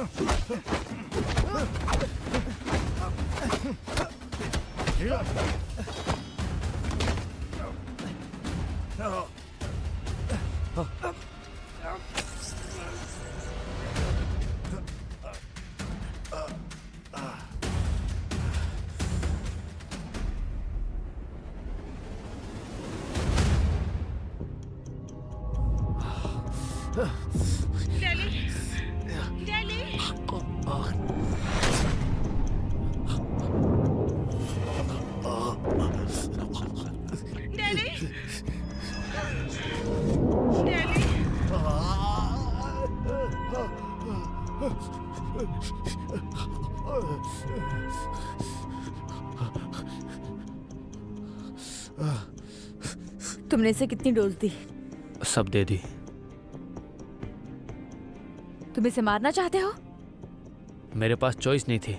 Daily, daily, daily, daily. तुमने इसे कितनी डोज दी? सब दे दी। तुम इसे मारना चाहते हो? मेरे पास चॉइस नहीं थी।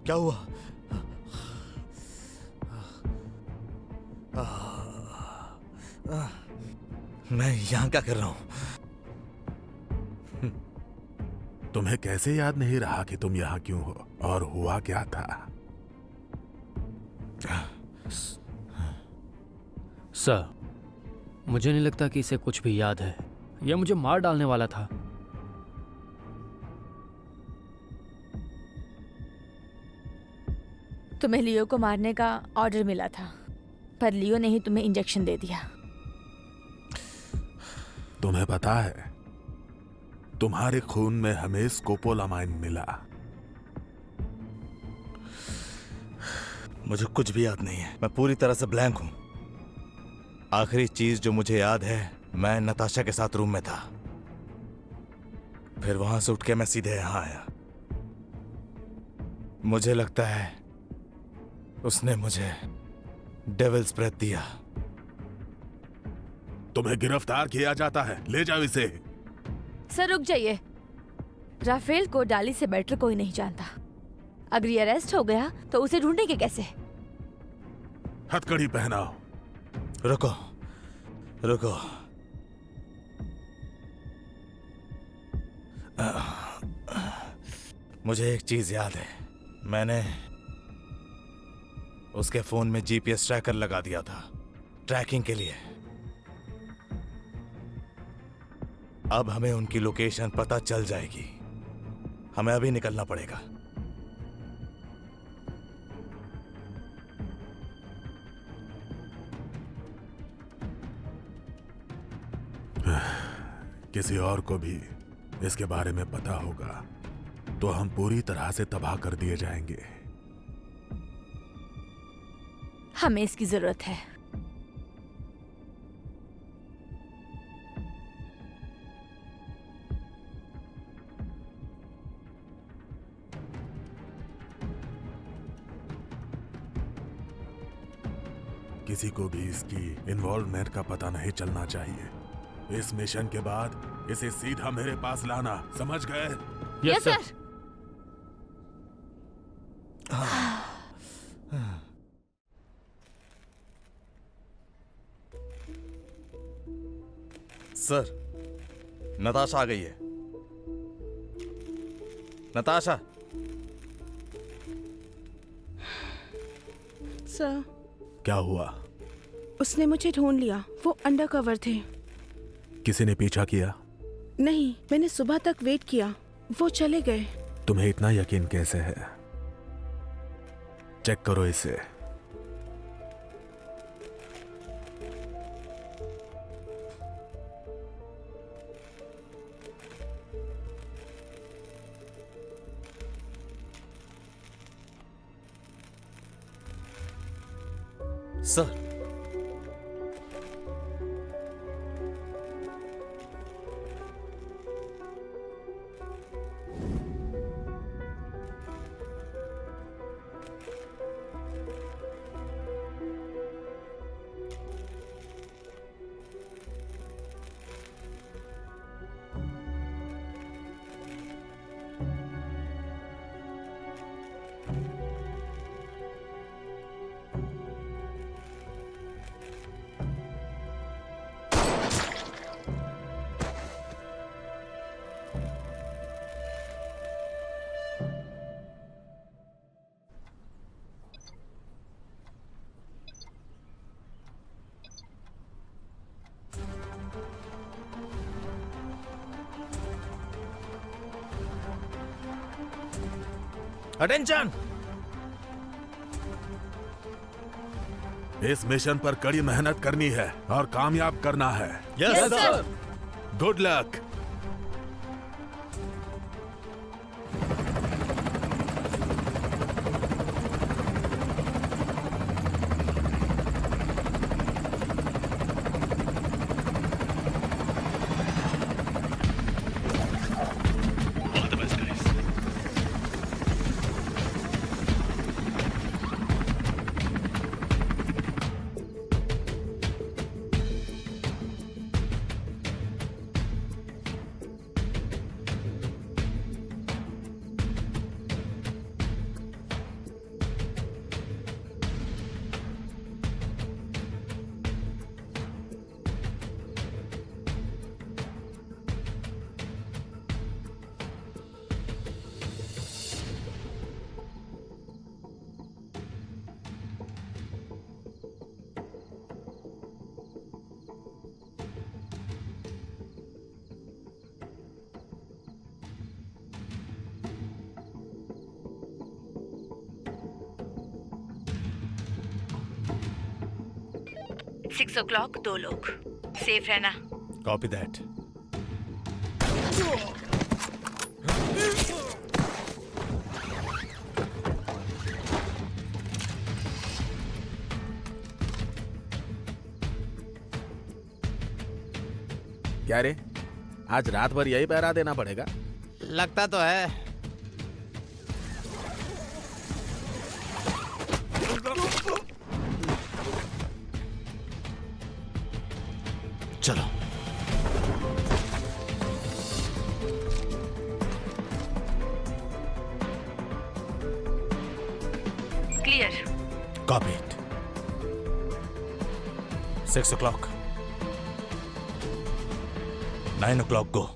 क्या हुआ? मैं यहाँ क्या कर रहा हूँ? तुम्हें कैसे याद नहीं रहा कि तुम यहाँ क्यों हो और हुआ क्या था? सर, मुझे नहीं लगता कि इसे कुछ भी याद है। यह मुझे मार डालने वाला था। तुम्हें लियो को मारने का ऑर्डर मिला था, पर लियो ने ही तुम्हें इंजेक्शन दे दिया। तुम्हें पता है, तुम्हारे खून में हमें स्कोपोलामाइन मिला। मुझे कुछ भी याद नहीं है। मैं पूरी तरह से ब्लैंक हूं। आखिरी चीज जो मुझे याद है, मैं नताशा के साथ रूम में था। फिर वहां से उठ के मैं सीधे यहां आया। मुझे लगता है उसने मुझे डेविल्स ब्रेथ दिया। तुम्हें गिरफ्तार किया जाता है, ले जाओ इसे। सर रुक जाइए। राफेल को डाली से बेटर कोई नहीं जानता। अगर ये अरेस्ट हो गया तो उसे ढूंढेंगे कैसे? हथकड़ी पहनाओ। रुको रुको। मुझे एक चीज याद है। मैंने उसके फोन में जीपीएस ट्रैकर लगा दिया था, ट्रैकिंग के लिए। अब हमें उनकी लोकेशन पता चल जाएगी। हमें अभी निकलना पड़ेगा। किसी और को भी इसके बारे में पता होगा तो हम पूरी तरह से तबाह कर दिए जाएंगे। हमें इसकी जरूरत है। किसी को भी इसकी इन्वॉल्वमेंट का पता नहीं चलना चाहिए। इस मिशन के बाद इसे सीधा मेरे पास लाना, समझ गए? Yes sir. सर, नताशा आ गई है। नताशा। सर, क्या हुआ? उसने मुझे ढूंढ लिया। वो अंडरकवर थे। किसी ने पीछा किया? नहीं, मैंने सुबह तक वेट किया। वो चले गए। तुम्हें इतना यकीन कैसे है? चेक करो इसे। Sir, attention. इस मिशन पर कड़ी मेहनत करनी है और कामयाब करना है। Yes sir. Good luck. Six o'clock 2 लोग। सेफ रहना। Copy that. क्या रे, आज रात भर यही पहरा देना पड़ेगा? लगता तो है। चलो। Clear. Copy it. 6 o'clock 9 o'clock go।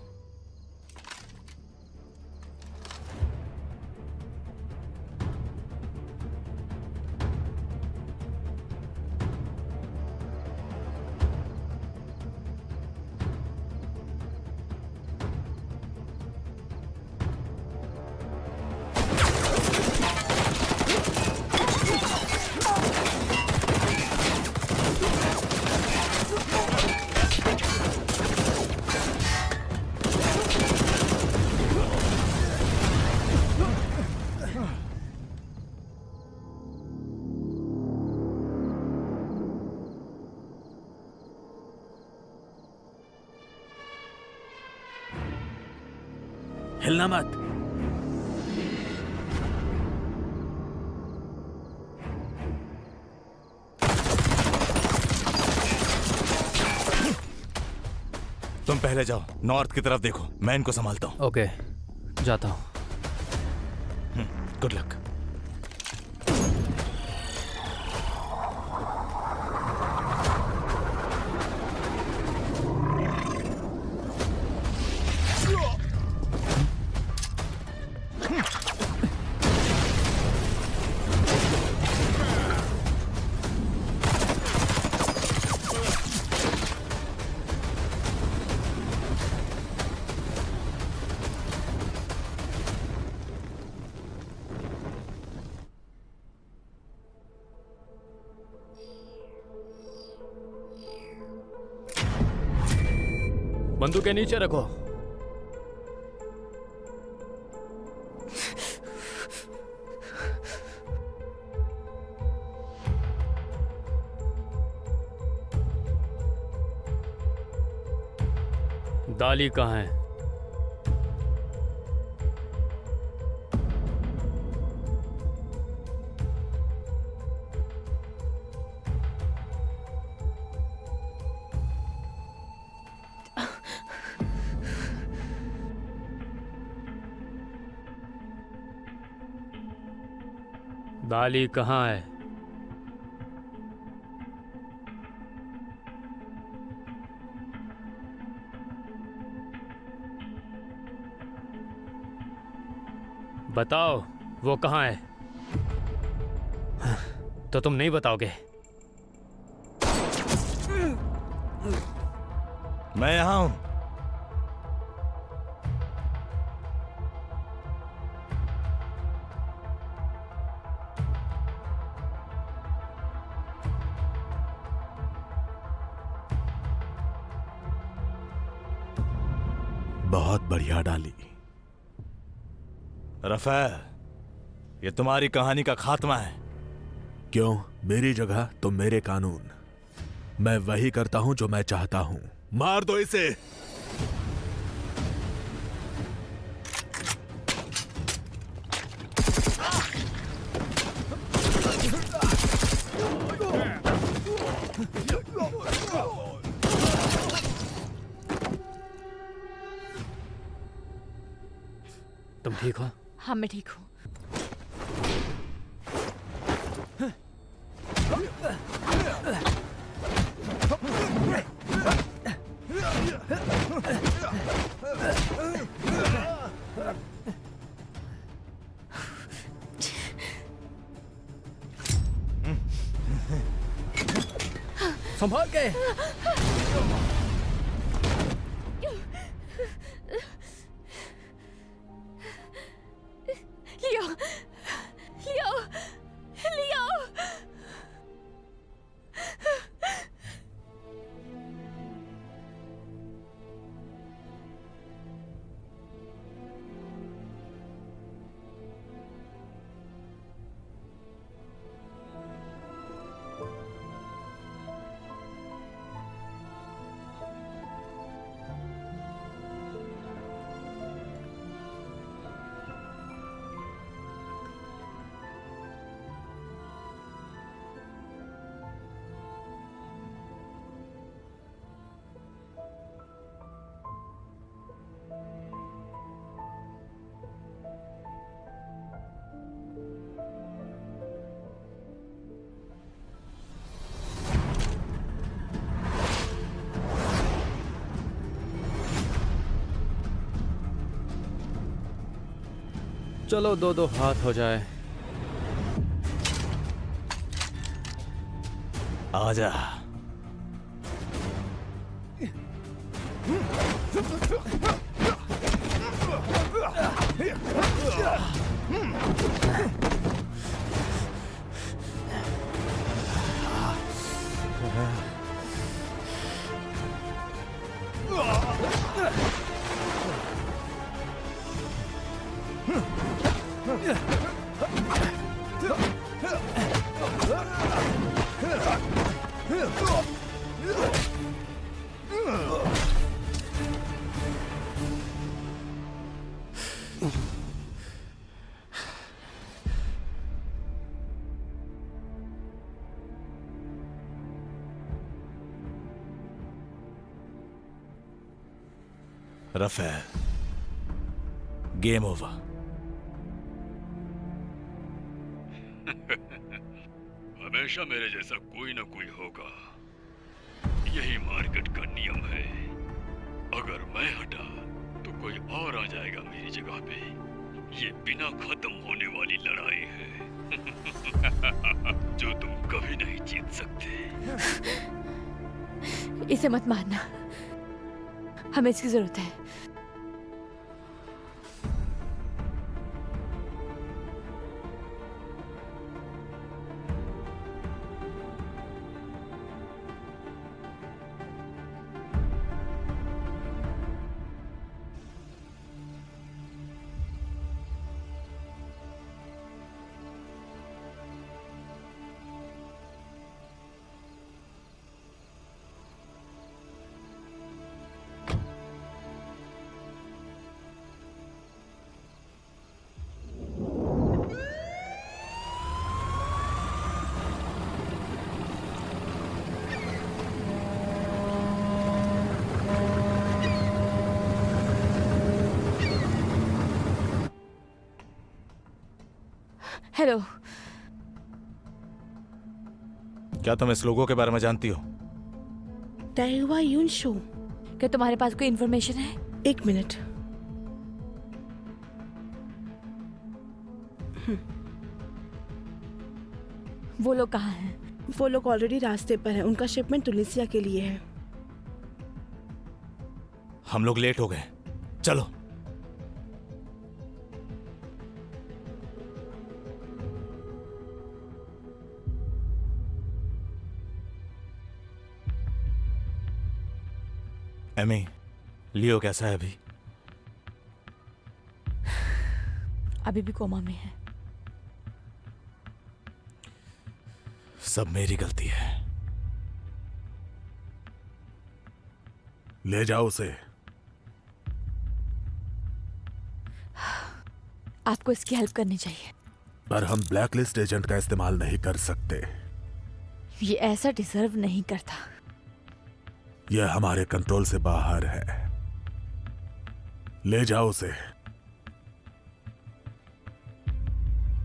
हिलना मत। तुम पहले जाओ, नॉर्थ की तरफ देखो, मैं इनको संभालता हूँ। ओके, जाता हूँ। Good luck. बंदूक के नीचे रखो। दाली कहाँ है? दाली कहाँ है? बताओ, वो कहाँ है? तो तुम नहीं बताओगे? मैं यहाँ हूं। बहुत बढ़िया डाली। रफेल, ये तुम्हारी कहानी का खात्मा है। क्यों? मेरी जगह तो मेरे कानून। मैं वही करता हूं जो मैं चाहता हूं। मार दो इसे। तुम ठीक हो? हाँ, मैं ठीक हूँ। संभाल के। लियो, लियो, लियो। चलो, दो दो हाथ हो जाए। आजा। Rafael, game over. हमेशा मेरे जैसा कोई ना कोई होगा, यही मार्केट का नियम है। अगर मैं हटा तो कोई और आ जाएगा मेरी जगह पे। ये बिना खत्म होने वाली लड़ाई है जो तुम कभी नहीं जीत सकते। इसे मत मारना, हमें इसकी जरूरत है। हेलो, क्या तुम इस लोगों के बारे में जानती हो? टाइवा यून शो। क्या तुम्हारे पास कोई इन्फॉर्मेशन है? 1 मिनट। वो लोग कहाँ हैं? वो लोग ऑलरेडी रास्ते पर हैं। उनका शिपमेंट तुनिसिया के लिए है। हम लोग लेट हो गए, चलो। एमी, लियो कैसा है अभी? अभी भी कोमा में है। सब मेरी गलती है। ले जाओ उसे। आपको इसकी हेल्प करनी चाहिए। पर हम ब्लैकलिस्ट एजेंट का इस्तेमाल नहीं कर सकते। ये ऐसा डिजर्व नहीं करता। यह हमारे कंट्रोल से बाहर है। ले जाओ उसे।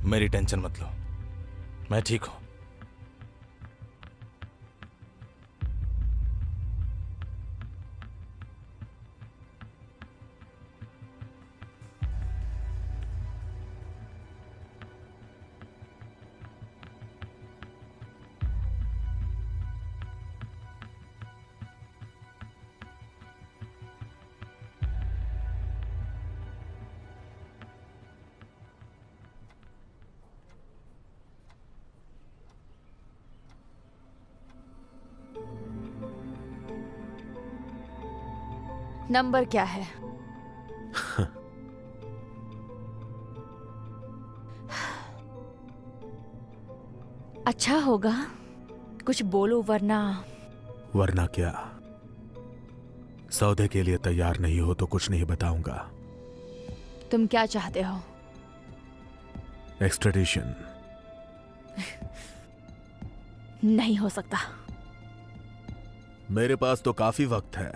मेरी टेंशन मत लो, मैं ठीक हूं। नंबर क्या है? अच्छा होगा कुछ बोलो, वरना वरना क्या? सौदे के लिए तैयार नहीं हो तो कुछ नहीं बताऊंगा। तुम क्या चाहते हो? एक्सट्रेडिशन। नहीं हो सकता। मेरे पास तो काफी वक्त है।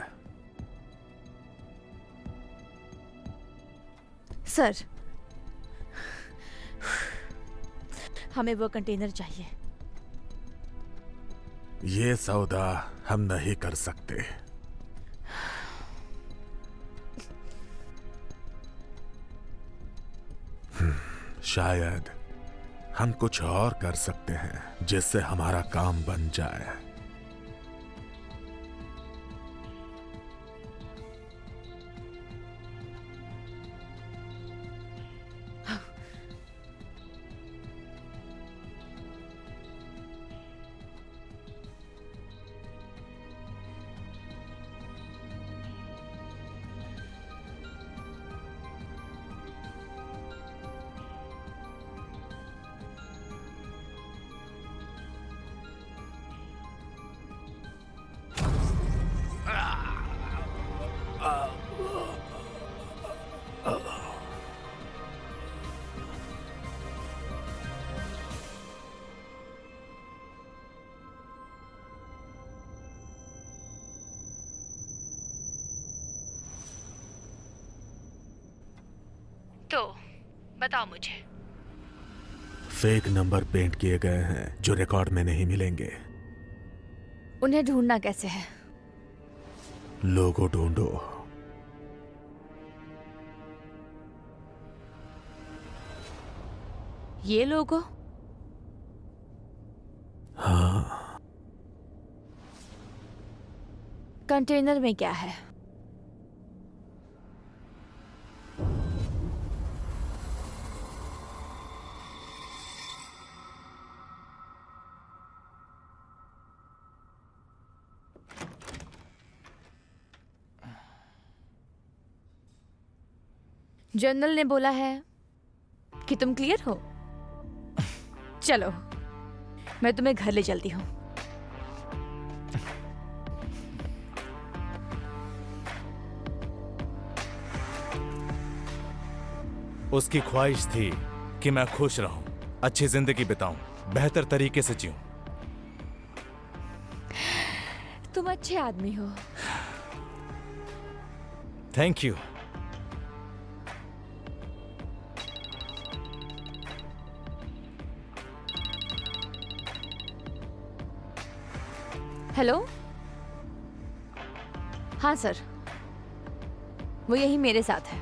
सर, हमें वो कंटेनर चाहिए। ये सौदा हम नहीं कर सकते। शायद हम कुछ और कर सकते हैं जिससे हमारा काम बन जाए। तो बताओ मुझे। फेक नंबर पेंट किए गए हैं जो रिकॉर्ड में नहीं मिलेंगे। उन्हें ढूंढना कैसे है? लोगो ढूंढो। ये लोगो? हाँ। कंटेनर में क्या है? जनरल ने बोला है कि तुम क्लियर हो। चलो, मैं तुम्हें घर ले चलती हूँ। उसकी ख्वाहिश थी कि मैं खुश रहूं, अच्छी जिंदगी बिताऊं, बेहतर तरीके से जीऊं। तुम अच्छे आदमी हो। Thank you. हेलो। हाँ सर, वो यही मेरे साथ है।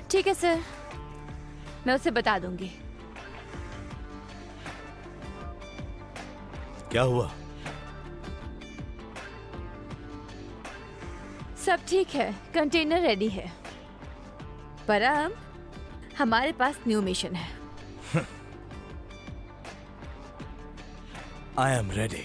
ठीक है सर, मैं उसे बता दूंगी। क्या हुआ? सब ठीक है, कंटेनर रेडी है, पर अब हमारे पास न्यू मिशन है। I am ready.